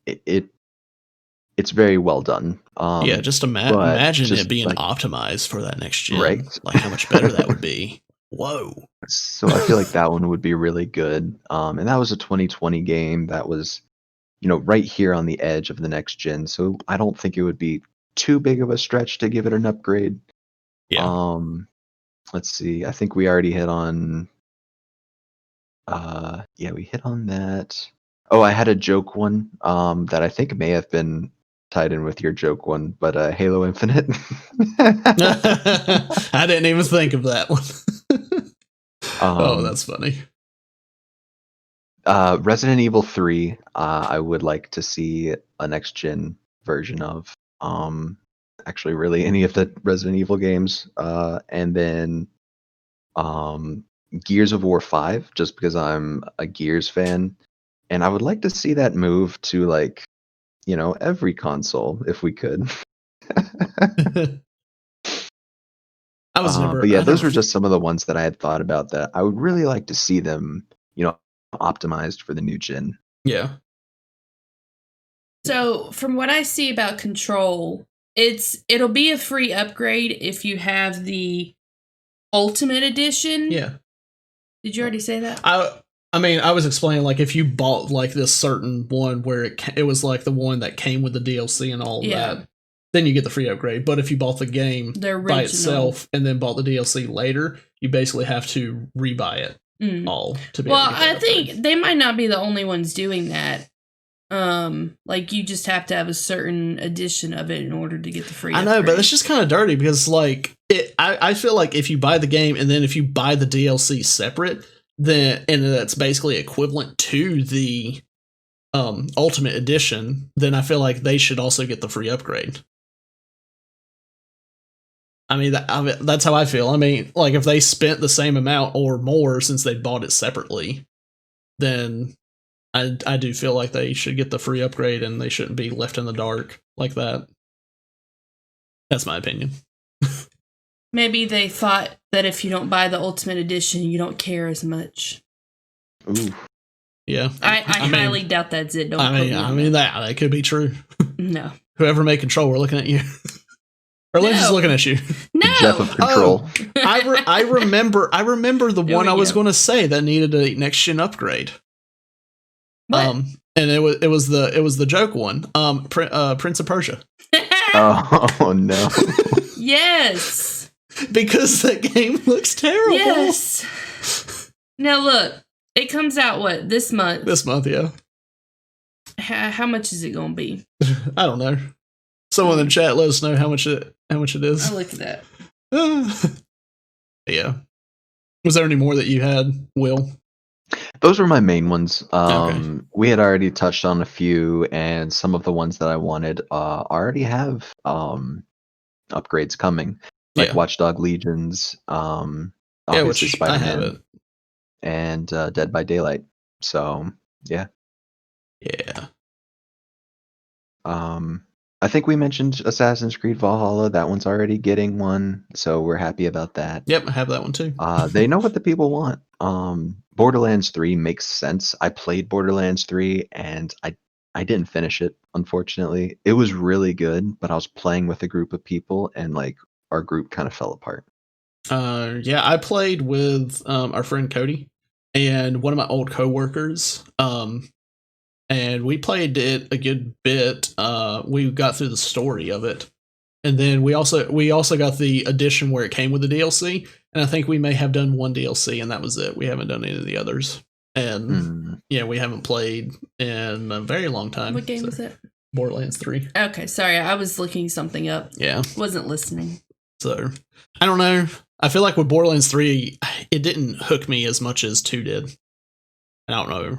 It's very well done. Just imagine it being optimized for that next gen. Right? How much better that would be. Whoa. So I feel like that one would be really good. And that was a 2020 game that was, right here on the edge of the next gen. So I don't think it would be too big of a stretch to give it an upgrade. Yeah. Let's see. I think we already hit on. We hit on that. Oh, I had a joke one. That I think may have been tied in with your joke one, but Halo Infinite. I didn't even think of that one. Oh, that's funny. Resident Evil 3, I would like to see a next gen version of. Actually, really any of the Resident Evil games, and then Gears of War 5, just because I'm a Gears fan, and I would like to see that move to every console if we could. I was never. But yeah, those were just some of the ones that I had thought about that I would really like to see them, optimized for the new gen. Yeah. So from what I see about Control, it'll be a free upgrade if you have the Ultimate Edition. Yeah. Did you already say that? I was explaining if you bought this certain one where it was the one that came with the DLC and all that, then you get the free upgrade. But if you bought the game by itself and then bought the DLC later, you basically have to rebuy it all to be. Well, I think they might not be the only ones doing that. Like you just have to have a certain edition of it in order to get the free. I know, but upgrade. it's just kind of dirty because like I feel like if you buy the game and then if you buy the DLC separate, then and that's basically equivalent to the Ultimate Edition, then I feel like they should also get the free upgrade. I mean, that's how I feel. I mean, like if they spent the same amount or more since they bought it separately, then I do feel like they should get the free upgrade and they shouldn't be left in the dark like that. That's my opinion. Maybe they thought that if you don't buy the Ultimate Edition, you don't care as much. Ooh. Yeah, I mean, highly doubt that's it. Don't I quote me mean on that could be true. No. Whoever made Control, we're looking at you. Or Lindsay's No. looking at you. No. Jeff of Control. I remember the There one we I was go. going to say that needed a next gen upgrade. What? And it was the joke one. Prince of Persia. Oh no. Yes. Because that game looks terrible. Yes. Now look, it comes out what this month? This month, yeah. How much is it gonna be? I don't know. Someone in the chat let us know how much it is. I'll look at that. Yeah. Was there any more that you had, Will? Those were my main ones. Okay. We had already touched on a few, and some of the ones that I wanted already have upgrades coming, like Yeah. Watchdog Legions, Yeah, obviously which I have Spider-Man, it. and Dead by Daylight. So yeah. Yeah. I think we mentioned Assassin's Creed Valhalla. That one's already getting one, so we're happy about that. Yep, I have that one too. They know what the people want. Borderlands 3 makes sense. I played Borderlands 3 and I didn't finish it, unfortunately. It was really good, but I was playing with a group of people and like our group kind of fell apart. Yeah, I played with our friend Cody and one of my old coworkers. And we played it a good bit. We got through the story of it. And then we also got the edition where it came with the DLC, and I think we may have done one DLC and that was it. We haven't done any of the others. And yeah, we haven't played in a very long time. What game was it? Borderlands 3. Okay, sorry, I was looking something up. Yeah. Wasn't listening. So, I don't know. I feel like with Borderlands 3, it didn't hook me as much as 2 did. I don't know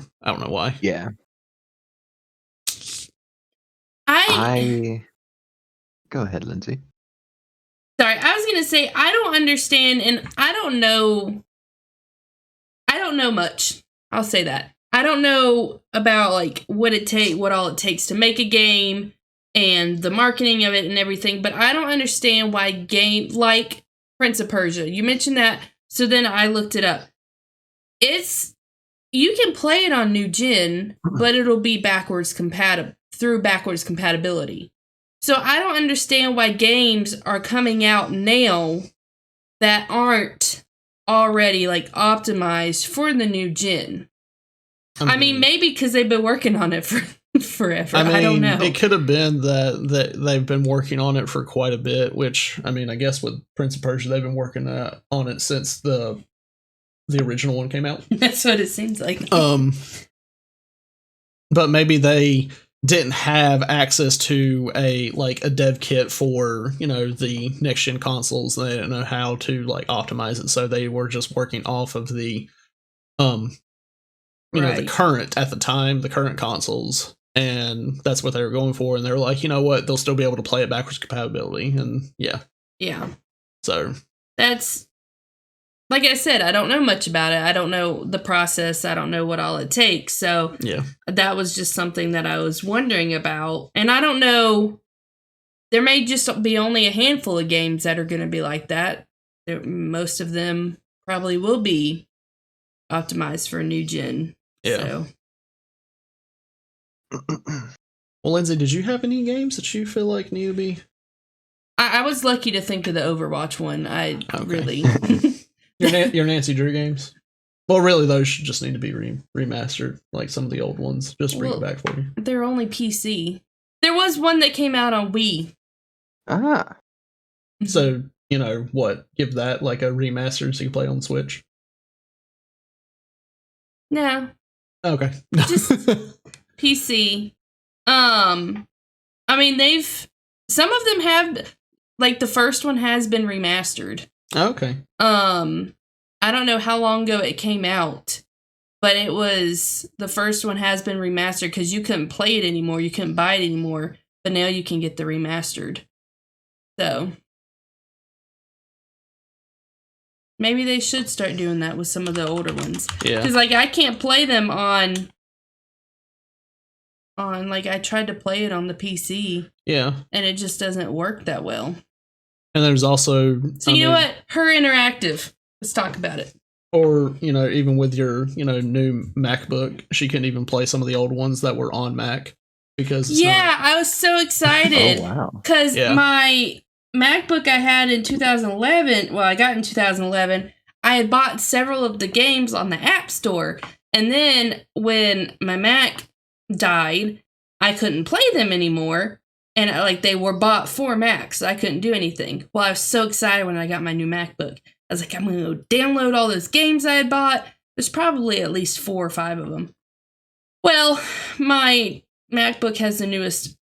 why. Yeah. I Go ahead, Lindsay. sorry, I was gonna say I don't understand, and I don't know much. I'll say that. I don't know about like what all it takes to make a game and the marketing of it and everything, but I don't understand why game like Prince of Persia. You mentioned that, so then I looked it up. You can play it on new gen, but it'll be backwards compatibility. So I don't understand why games are coming out now that aren't already like optimized for the new gen. I mean, maybe because they've been working on it for forever. I don't know. It could have been that they've been working on it for quite a bit, which, I mean, I guess with Prince of Persia, they've been working on it since the original one came out. That's what it seems like. But maybe they didn't have access to a dev kit for, the next gen consoles. They didn't know how to like optimize it, so they were just working off of the the current consoles, and that's what they were going for. And they were like, you know what, they'll still be able to play it backwards compatibility, and yeah. So that's, like I said, I don't know much about it. I don't know the process. I don't know what all it takes. So yeah, that was just something that I was wondering about. And I don't know, there may just be only a handful of games that are going to be like that. Most of them probably will be optimized for a new gen. Yeah. So. Well, Lindsay, did you have any games that you feel like need to be? I was lucky to think of the Overwatch one. Really. Your Nancy Drew games? Well, really, those should just need to be remastered, like some of the old ones. Just bring it back for you. They're only PC. There was one that came out on Wii. Ah. So, give that like a remaster so you can play on the Switch? No. Okay. Just PC. I mean, some of them have, like, the first one has been remastered. Okay. I don't know how long ago it came out, but the first one has been remastered because you couldn't play it anymore, you couldn't buy it anymore, but now you can get the remastered. So maybe they should start doing that with some of the older ones. Yeah. Because, like, I can't play them on, like, I tried to play it on the PC. Yeah. And it just doesn't work that well. And there's also... So you know what? Her Interactive. Let's talk about it. Or, even with your, new MacBook, she couldn't even play some of the old ones that were on Mac. Because I was so excited. Oh, wow. Because my MacBook I had in 2011, I got in 2011, I had bought several of the games on the App Store. And then when my Mac died, I couldn't play them anymore. And they were bought for Macs, so I couldn't do anything. Well, I was so excited when I got my new MacBook. I was like, I'm going to go download all those games I had bought. There's probably at least 4 or 5 of them. Well, my MacBook has the newest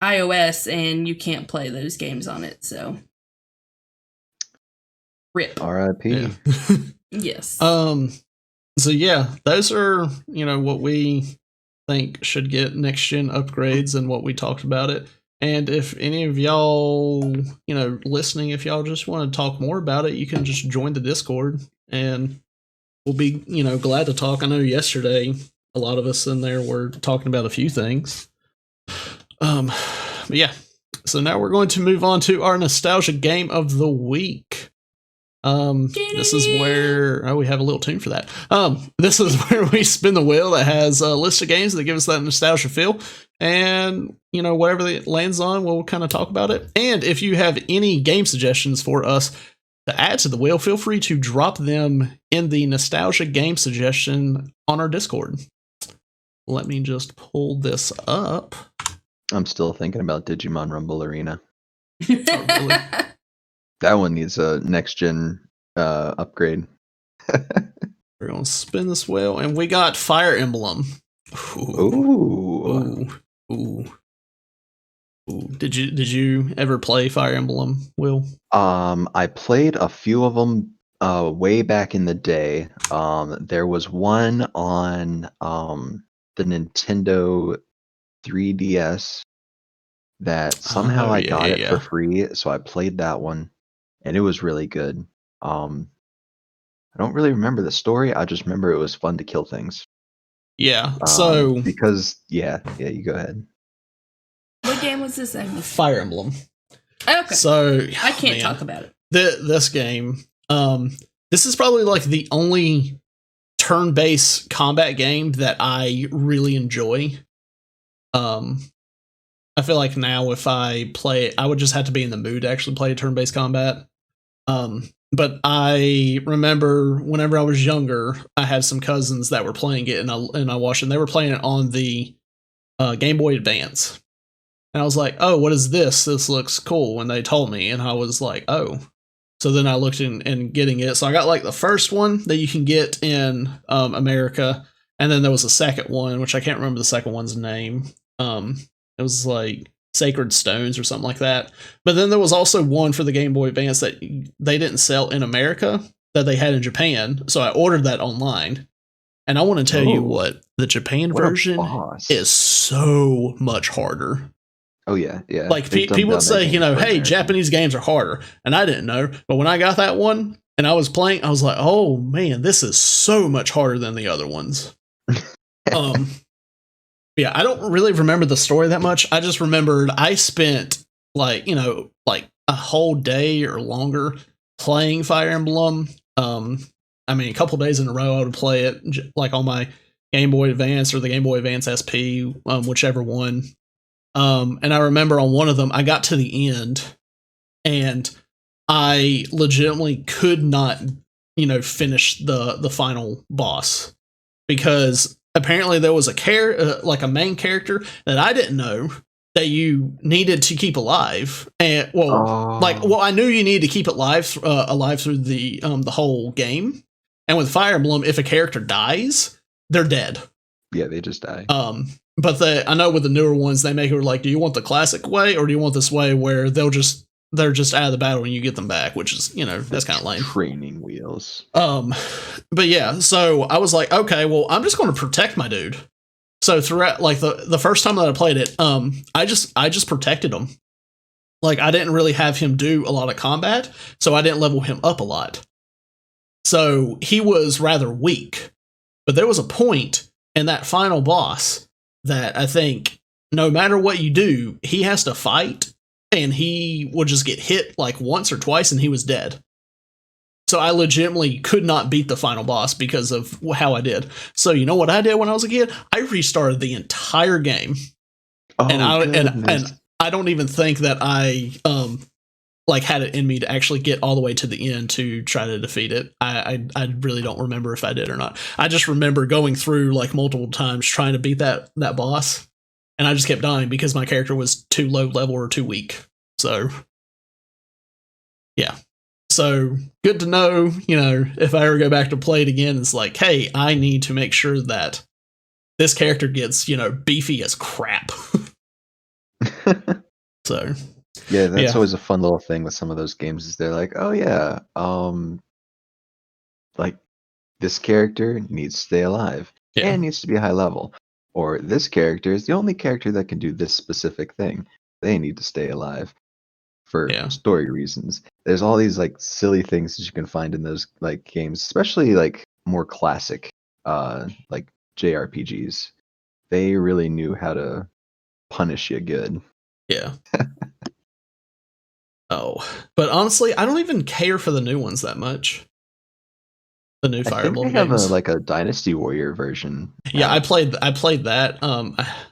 iOS, and you can't play those games on it, so. RIP. R.I.P. Yeah. Yes. So yeah, those are, what we think should get next gen upgrades and what we talked about it. And if any of y'all, listening, if y'all just want to talk more about it, you can just join the Discord and we'll be, glad to talk. I know yesterday a lot of us in there were talking about a few things. But yeah. So now we're going to move on to our nostalgia game of the week. This is where we have a little tune for that. This is where we spin the wheel that has a list of games that give us that nostalgia feel, and whatever it lands on, we'll kind of talk about it. And if you have any game suggestions for us to add to the wheel, feel free to drop them in the nostalgia game suggestion on our Discord. Let me just pull this up. I'm still thinking about Digimon Rumble Arena. Oh, really? That one needs a next gen upgrade. We're gonna spin this wheel, and we got Fire Emblem. Ooh. Ooh. Did you ever play Fire Emblem, Will? I played a few of them way back in the day. There was one on the Nintendo 3DS that somehow I got it for free, so I played that one, and it was really good. I don't really remember the story. I just remember it was fun to kill things. Yeah. So because you go ahead. What game was this? Fire Emblem. Okay. So I can't talk about it. This game. This is probably like the only turn-based combat game that I really enjoy. I feel like now if I play, I would just have to be in the mood to actually play turn-based combat. But I remember whenever I was younger, I had some cousins that were playing it, and I watched, and they were playing it on the Game Boy Advance. And I was like, oh, what is this? This looks cool. When they told me, and I was like, oh. So then I looked in getting it. So I got like the first one that you can get in America, and then there was a second one, which I can't remember the second one's name. It was like Sacred Stones or something like that. But then there was also one for the Game Boy Advance that they didn't sell in America that they had in Japan. So I ordered that online. And I want to tell you what, the Japan version is so much harder. Oh, yeah. Like, people would say, hey, Japanese games are harder. And I didn't know. But when I got that one and I was playing, I was like, oh, man, this is so much harder than the other ones. Yeah, I don't really remember the story that much. I just remembered I spent like a whole day or longer playing Fire Emblem. I mean, a couple days in a row I would play it like on my Game Boy Advance or the Game Boy Advance SP, whichever one. And I remember on one of them I got to the end and I legitimately could not, finish the final boss because apparently there was a main character that I didn't know that you needed to keep alive. And I knew you needed to keep it alive through the whole game. And with Fire Emblem, if a character dies, they're dead. Yeah, they just die. But I know with the newer ones, they make it like, do you want the classic way or do you want this way where they're just out of the battle and you get them back, which is, that's kind of lame. Training wheels. But yeah, so I was like, okay, well, I'm just going to protect my dude. So throughout, like the first time that I played it, I just protected him. Like I didn't really have him do a lot of combat, so I didn't level him up a lot. So he was rather weak. But there was a point in that final boss that I think no matter what you do, he has to fight, and he would just get hit like once or twice and he was dead. So I legitimately could not beat the final boss because of how I did. So you know what I did when I was a kid? I restarted the entire game. Oh, and I don't even think that I had it in me to actually get all the way to the end to try to defeat it. I really don't remember if I did or not. I just remember going through like multiple times trying to beat that boss, and I just kept dying because my character was too low level or too weak. So yeah. So good to know, if I ever go back to play it again, it's like, hey, I need to make sure that this character gets, beefy as crap. So yeah, that's always a fun little thing with some of those games is they're like, oh yeah, like this character needs to stay alive and needs to be high level, or this character is the only character that can do this specific thing. They need to stay alive for story reasons. There's all these like silly things that you can find in those like games, especially like more classic like JRPGs. They really knew how to punish you good. Yeah. Oh, but honestly, I don't even care for the new ones that much. The new Fire Emblem games. They have like a Dynasty Warrior version. Yeah, I played that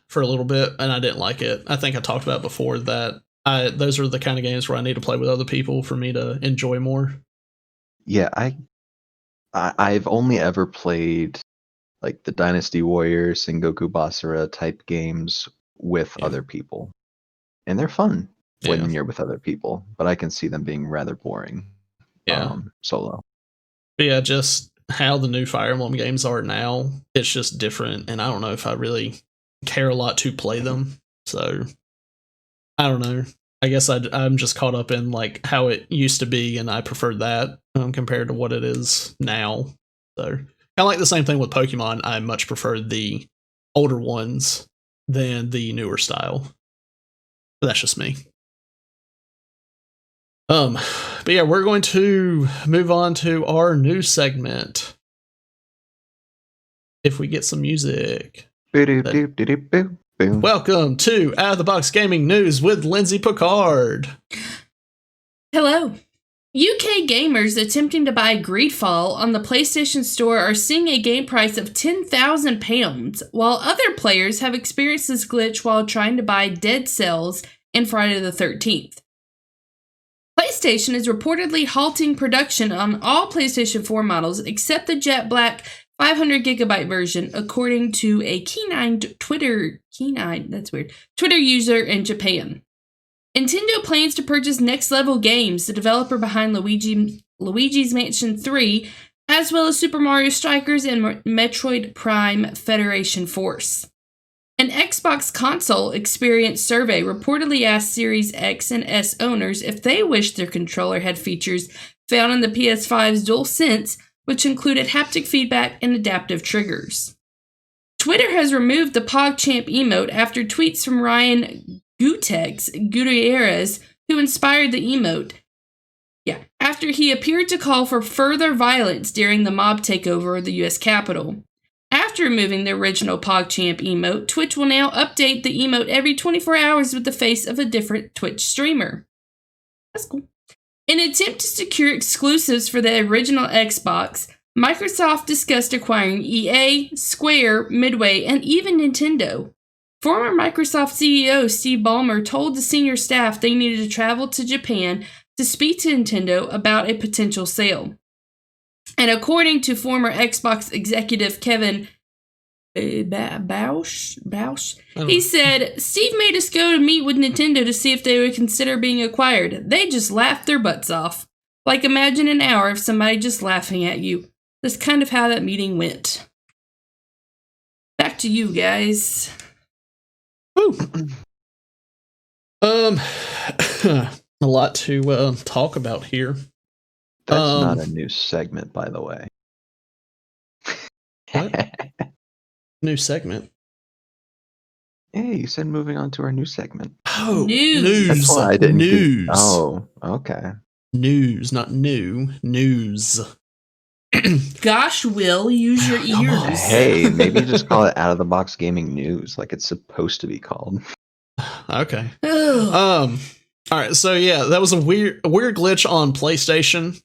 for a little bit and I didn't like it. I think I talked about before that those are the kind of games where I need to play with other people for me to enjoy more. Yeah, I've only ever played like the Dynasty Warrior, Sengoku Basara type games with other people. And they're fun when you're with other people, but I can see them being rather boring solo. But yeah, just how the new Fire Emblem games are now, it's just different, and I don't know if I really care a lot to play them. So I don't know. I guess I'm just caught up in like how it used to be, and I prefer that compared to what it is now. So kind of like the same thing with Pokemon. I much prefer the older ones than the newer style. But that's just me. But yeah, we're going to move on to our new segment. If we get some music. Welcome to Out of the Box Gaming News with Lindsay Picard. Hello. UK gamers attempting to buy Greedfall on the PlayStation Store are seeing a game price of £10,000, while other players have experienced this glitch while trying to buy Dead Cells and Friday the 13th. PlayStation is reportedly halting production on all PlayStation 4 models except the jet black 500GB version, according to a Twitter user in Japan. Nintendo plans to purchase Next Level Games, the developer behind Luigi's Mansion 3, as well as Super Mario Strikers and Metroid Prime Federation Force. An Xbox console experience survey reportedly asked Series X and S owners if they wished their controller had features found in the PS5's DualSense, which included haptic feedback and adaptive triggers. Twitter has removed the PogChamp emote after tweets from Ryan Gutierrez, who inspired the emote. After he appeared to call for further violence during the mob takeover of the U.S. Capitol. After removing the original PogChamp emote, Twitch will now update the emote every 24 hours with the face of a different Twitch streamer. That's cool. In an attempt to secure exclusives for the original Xbox, Microsoft discussed acquiring EA, Square, Midway, and even Nintendo. Former Microsoft CEO Steve Ballmer told the senior staff they needed to travel to Japan to speak to Nintendo about a potential sale. And according to former Xbox executive Kevin Bausch, he said, Steve made us go to meet with Nintendo to see if they would consider being acquired. They just laughed their butts off. Like, imagine an hour of somebody just laughing at you. That's kind of how that meeting went. Back to you guys. Woo. A lot to talk about here. That's not a new segment, by the way. What? New segment. Hey, you said moving on to our new segment. Oh, News. That's why I didn't news. Oh, okay. News, not new. News. Gosh, Will, use your Come on. ears. Hey, maybe just call it Out of the Box Gaming News, like it's supposed to be called. Okay. Ugh. All right, so yeah, that was a weird glitch on PlayStation.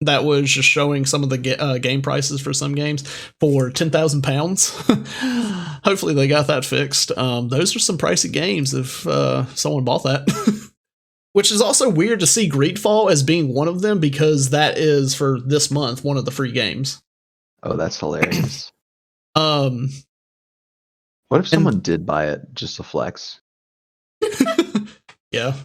That was just showing some of the game prices for some games for £10,000. Hopefully, they got that fixed. Those are some pricey games if someone bought that. Which is also weird to see Greedfall as being one of them because that is for this month one of the free games. Oh, that's hilarious. What if someone did buy it just to flex? Yeah.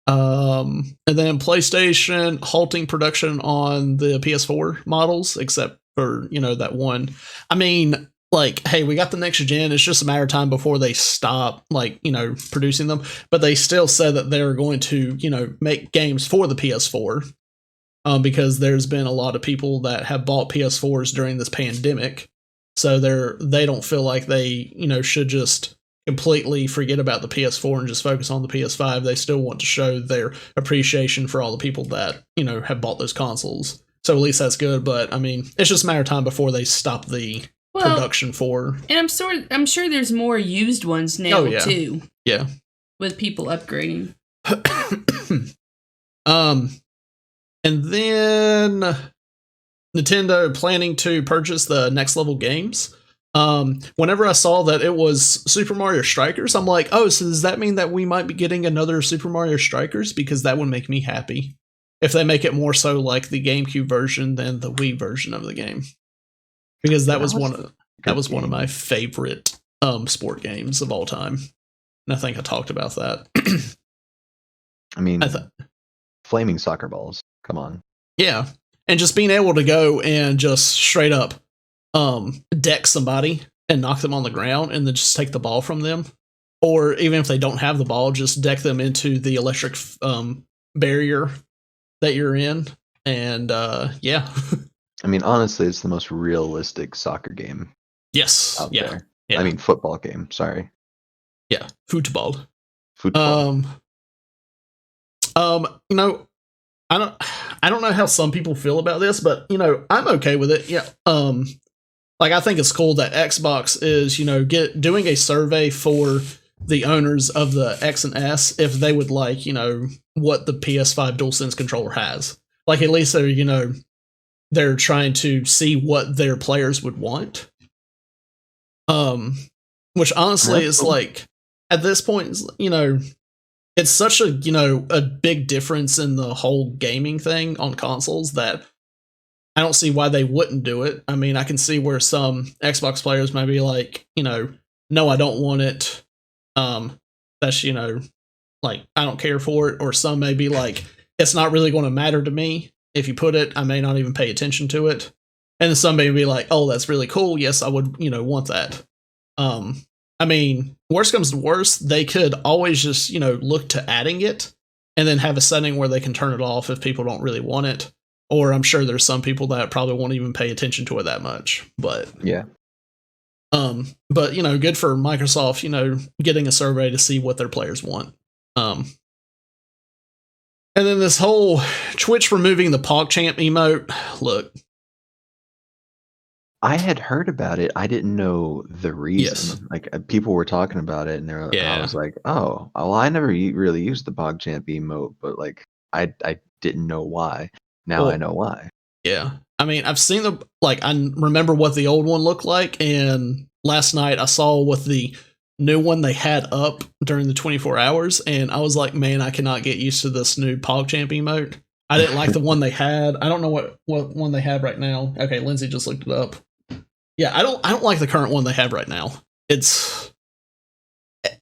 And then PlayStation halting production on the PS4 models, except for, that one. I mean, like, hey, we got the next gen. It's just a matter of time before they stop, producing them. But they still said that they're going to, make games for the PS4. Because there's been a lot of people that have bought PS4s during this pandemic. So they don't feel like they, should just completely forget about the PS4 and just focus on the PS5. They still want to show their appreciation for all the people that, have bought those consoles. So at least that's good. But I mean, it's just a matter of time before they stop the production for. And I'm sure there's more used ones now too. Yeah. With people upgrading. And then Nintendo planning to purchase the Next Level Games. Whenever I saw that it was Super Mario Strikers, I'm like, oh, so does that mean that we might be getting another Super Mario Strikers? Because that would make me happy if they make it more so like the GameCube version than the Wii version of the game. Because that was one of my favorite sport games of all time. And I think I talked about that. I mean, flaming soccer balls. Come on. Yeah. And just being able to go and just straight up deck somebody and knock them on the ground and then just take the ball from them. Or even if they don't have the ball, just deck them into the electric barrier that you're in. And yeah. I mean, honestly, it's the most realistic soccer game. Yes. Out Yeah. there. Yeah. I mean, football game. Sorry. Yeah. Football. Football. I don't know how some people feel about this, but I'm okay with it. Yeah. I think it's cool that Xbox is, doing a survey for the owners of the X and S if they would like, what the PS5 DualSense controller has. Like at least they're trying to see what their players would want. Which honestly is like at this point, it's such a big difference in the whole gaming thing on consoles that I don't see why they wouldn't do it. I mean, I can see where some Xbox players might be like, no, I don't want it. That's, like, I don't care for it. Or some may be like, it's not really going to matter to me. If you put it, I may not even pay attention to it. And then some may be like, oh, that's really cool. Yes, I would, want that. I mean, worst comes to worst, they could always just, look to adding it and then have a setting where they can turn it off if people don't really want it. Or I'm sure there's some people that probably won't even pay attention to it that much. But yeah. But good for Microsoft, getting a survey to see what their players want. And then this whole Twitch removing the PogChamp emote. Look. I had heard about it. I didn't know the reason. Yes. Like people were talking about it, and I was like, "Oh, well, I never really used the PogChamp emote, but like, I didn't know why. Now I know why." Yeah, I mean, I've seen I remember what the old one looked like, and last night I saw what the new one they had up during the 24 hours, and I was like, man, I cannot get used to this new PogChamp emote. I didn't like the one they had. I don't know what one they have right now. Okay, Lindsay just looked it up. Yeah, I don't like the current one they have right now.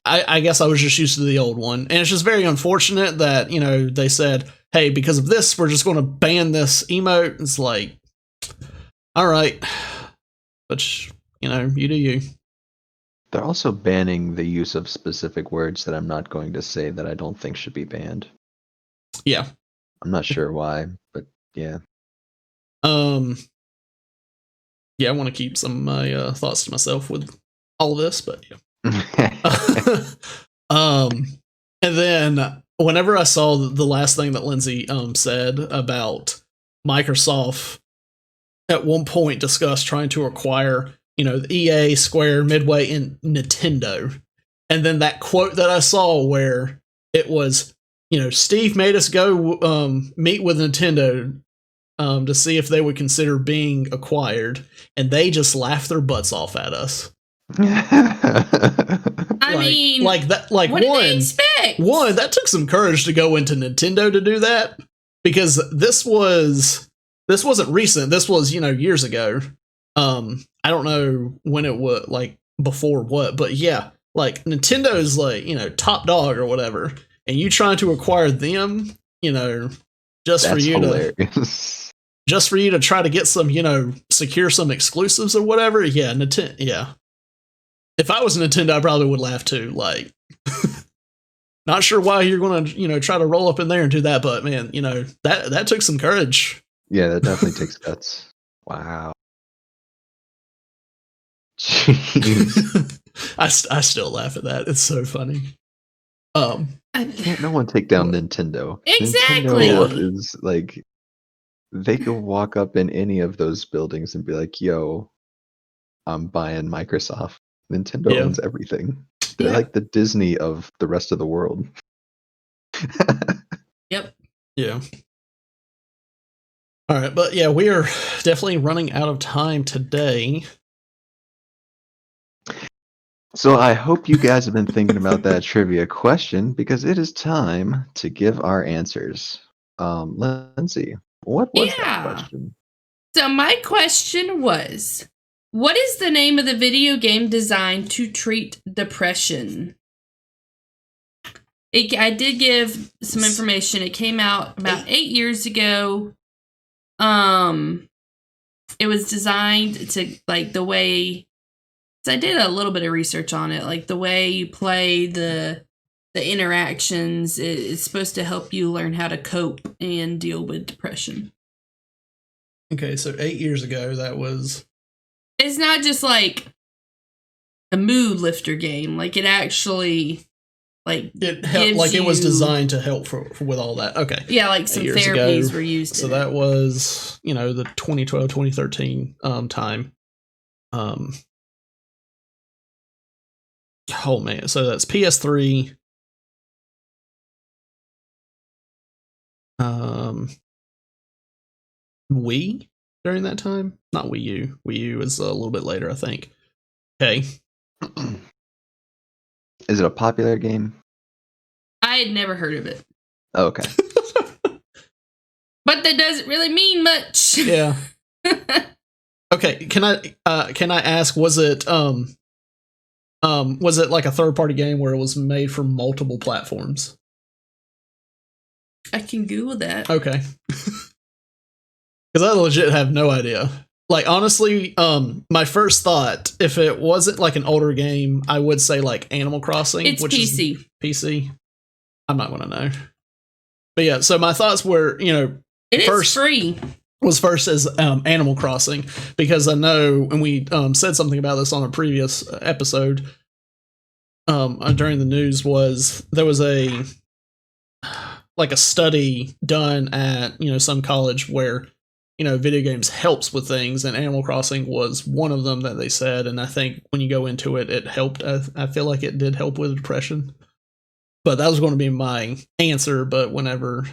I guess I was just used to the old one. And it's just very unfortunate that, they said, hey, because of this, we're just going to ban this emote. It's like, all right. But, you do you. They're also banning the use of specific words that I'm not going to say that I don't think should be banned. Yeah. I'm not sure why, but yeah. Yeah, I want to keep some of my thoughts to myself with all of this, but yeah. And then whenever I saw the last thing that Lindsay said about Microsoft at one point discussed trying to acquire, the EA, Square, Midway, and Nintendo. And then that quote that I saw where it was, Steve made us go meet with Nintendo to see if they would consider being acquired, and they just laughed their butts off at us. I mean, like that, like what did they expect? One, that took some courage to go into Nintendo to do that, because this wasn't recent. This was, years ago. I don't know when it was, like, before what, but yeah, like Nintendo's like, top dog or whatever, and you trying to acquire them, just That's for you hilarious. just for you to try to get some, secure some exclusives or whatever. Yeah, Nintendo. Yeah. If I was Nintendo, I probably would laugh too. Like, not sure why you're going to, try to roll up in there and do that, but man, that took some courage. Yeah, that definitely takes guts. Wow. Jeez. I still laugh at that. It's so funny. Can't no one take down Nintendo? Exactly. Nintendo is like, they could walk up in any of those buildings and be like, yo, I'm buying Microsoft. Nintendo owns everything. They're like the Disney of the rest of the world. Yep. Yeah. All right, but yeah, we are definitely running out of time today. So I hope you guys have been thinking about that trivia question, because it is time to give our answers. Lindsay, what was that question? So my question was, what is the name of the video game designed to treat depression? I did give some information. It came out about 8 years ago. It was designed to, like, the way, so I did a little bit of research on it, like the way you play the interactions is supposed to help you learn how to cope and deal with depression. Okay, so 8 years ago, that was... It's not just like a mood lifter game. Like, it actually, like, it helped, like, it was designed to help with all that. Okay. Yeah, like some therapies were used. So that was, the 2012, 2013 time. Oh man, so that's PS3. Wii during that time? Not Wii U. Wii U was a little bit later, I think. Okay. Is it a popular game? I had never heard of it. Oh, okay. But that doesn't really mean much. Yeah. Okay, can I ask, was it like a third-party game where it was made for multiple platforms? I can Google that. Okay. Because I legit have no idea. Like, honestly, my first thought, if it wasn't like an older game, I would say like Animal Crossing. It's which PC. Is PC. I'm not going to know. But yeah, so my thoughts were, it is free. Was first as Animal Crossing, because I know, and we said something about this on a previous episode during the news, was there was a study done at some college where video games helps with things, and Animal Crossing was one of them that they said, and I think when you go into it, it helped. I feel like it did help with depression, but that was going to be my answer. But whenever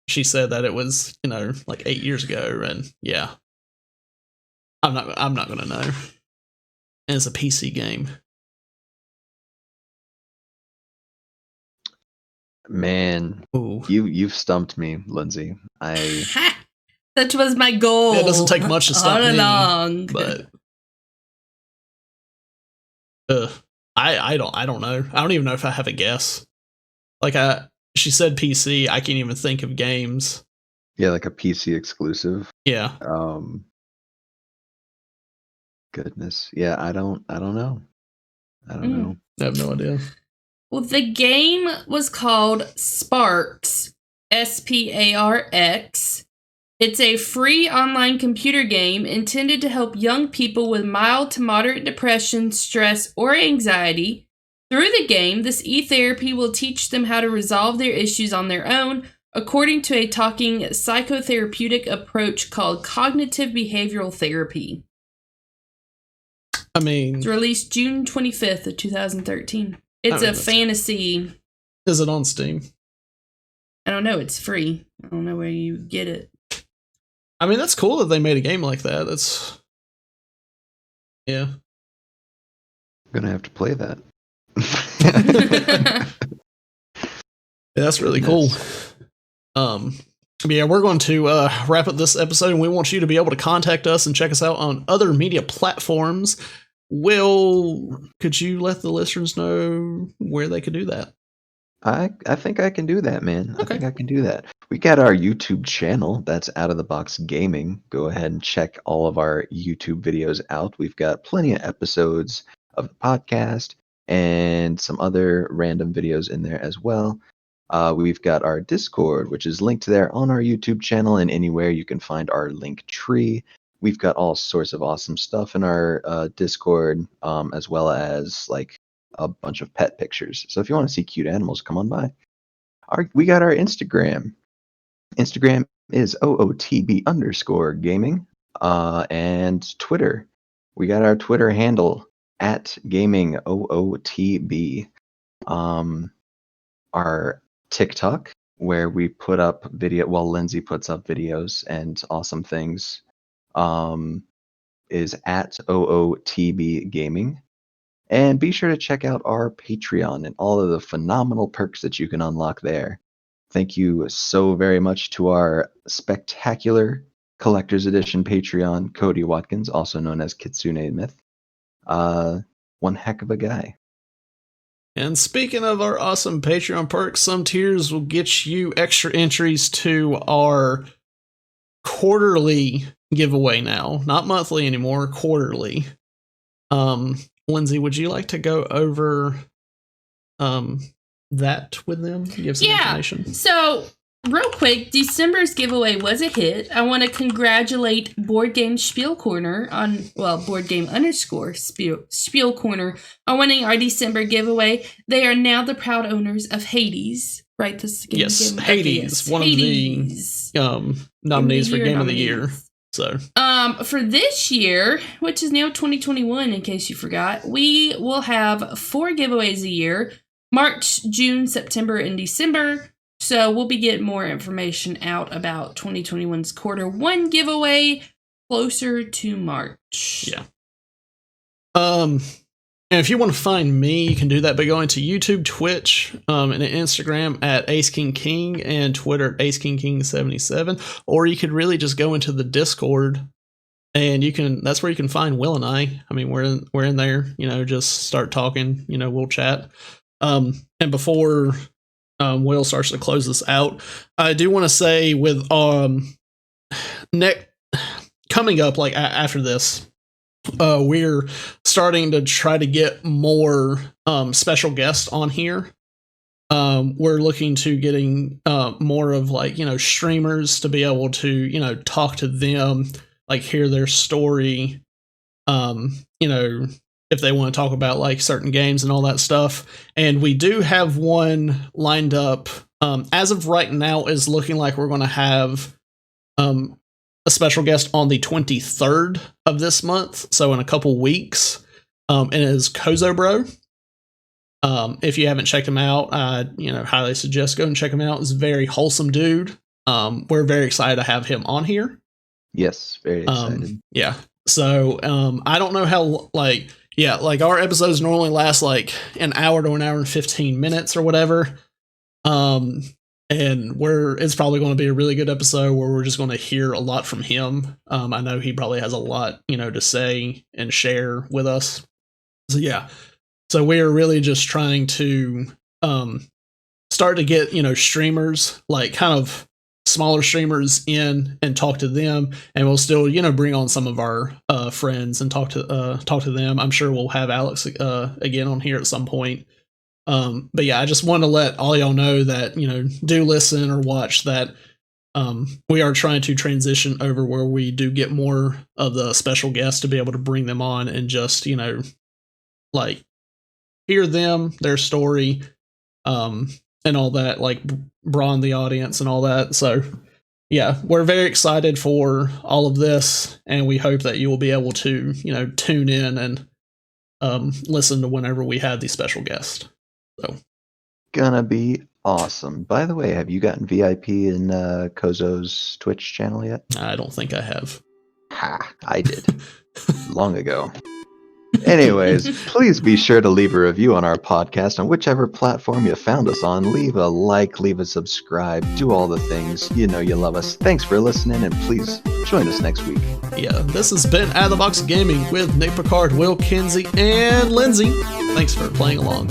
she said that it was, like 8 years ago, and yeah, I'm not gonna know. And it's a PC game. Man, ooh, you've stumped me, Lindsay. That was my goal. It doesn't take much to stump me, along. But I don't know. I don't even know if I have a guess. Like she said PC, I can't even think of games. Yeah, like a PC exclusive. Yeah. Goodness. Yeah, I don't know. I don't know. I have no idea. Well, the game was called Sparx, SPARX. It's a free online computer game intended to help young people with mild to moderate depression, stress, or anxiety. Through the game, this e-therapy will teach them how to resolve their issues on their own, according to a talking psychotherapeutic approach called cognitive behavioral therapy. I mean, It's released June 25th of 2013. It's a fantasy. Is it on Steam? I don't know. It's free. I don't know where you get it. I mean, that's cool that they made a game like that. Yeah. I'm gonna have to play that. Yeah, that's really cool. Yeah, we're going to wrap up this episode, and we want you to be able to contact us and check us out on other media platforms. Will, could you let the listeners know where they could do that? I think I can do that, man. Okay. I think I can do that. We got our YouTube channel. That's Out of the Box Gaming. Go ahead and check all of our YouTube videos out. We've got plenty of episodes of the podcast and some other random videos in there as well. We've got our Discord, which is linked there on our YouTube channel, and anywhere you can find our link tree. We've got all sorts of awesome stuff in our Discord, as well as like a bunch of pet pictures. So if you want to see cute animals, come on by. We got our Instagram. Instagram is OOTB_gaming. And Twitter. We got our Twitter handle at gaming OOTB. Our TikTok, where we put up video, well, Lindsay puts up videos and awesome things, is at OOTB Gaming. And be sure to check out our Patreon and all of the phenomenal perks that you can unlock there. Thank you so very much to our spectacular Collector's Edition Patreon, Cody Watkins, also known as Kitsune Myth. One heck of a guy. And speaking of our awesome Patreon perks, some tiers will get you extra entries to our quarterly giveaway now. Not monthly anymore, quarterly. Lindsay, would you like to go over that with them? Give some information. So, real quick, December's giveaway was a hit. I want to congratulate Board Game Spiel Corner on, Board Game _ Spiel Corner on winning our December giveaway. They are now the proud owners of Hades. Right? This game. Yes, Hades, one of the nominees for Game of the Year. So, for this year, which is now 2021, in case you forgot, we will have 4 giveaways a year: March, June, September, and December. So we'll be getting more information out about 2021's quarter 1 giveaway closer to March. Yeah. And if you want to find me, you can do that by going to YouTube, Twitch, and Instagram at AceKingKing, and Twitter at AceKingKing77. Or you could really just go into the Discord, and that's where you can find Will and I. I mean, we're in there, just start talking, we'll chat. And before Will starts to close this out, I do want to say with coming up, like after this, we're starting to try to get more special guests on here. We're looking to getting more of streamers to be able to talk to them, like hear their story, if they want to talk about certain games and all that stuff. And we do have one lined up. As of right now, is looking like we're going to have a special guest on the 23rd of this month, so in a couple weeks. And it is Kozobro. If you haven't checked him out, I highly suggest go and check him out. He's a very wholesome dude. We're very excited to have him on here. Yes, very excited. Yeah. So I don't know how our episodes normally last an hour to an hour and 15 minutes or whatever. And it's probably going to be a really good episode where we're just going to hear a lot from him. I know he probably has a lot, to say and share with us. So yeah. So we are really just trying to start to get, streamers, kind of smaller streamers in and talk to them, and we'll still, bring on some of our friends and talk to them. I'm sure we'll have Alex again on here at some point. But yeah, I just want to let all y'all know that, do listen or watch that. We are trying to transition over where we do get more of the special guests to be able to bring them on and just, like hear them, their story, and all that, like brawn the audience and all that. So yeah, we're very excited for all of this, and we hope that you will be able to, tune in and listen to whenever we have these special guests. So Gonna be awesome. By the way, have you gotten VIP in Kozo's Twitch channel yet? I don't think I have. Ha, I did. Long ago. Anyways, please be sure to leave a review on our podcast on whichever platform you found us on. Leave a like, leave a subscribe, do all the things. You know you love us. Thanks for listening, and please join us next week. Yeah, this has been Out of the Box Gaming with Nick Picard, Will Kinsey, and Lindsay. Thanks for playing along.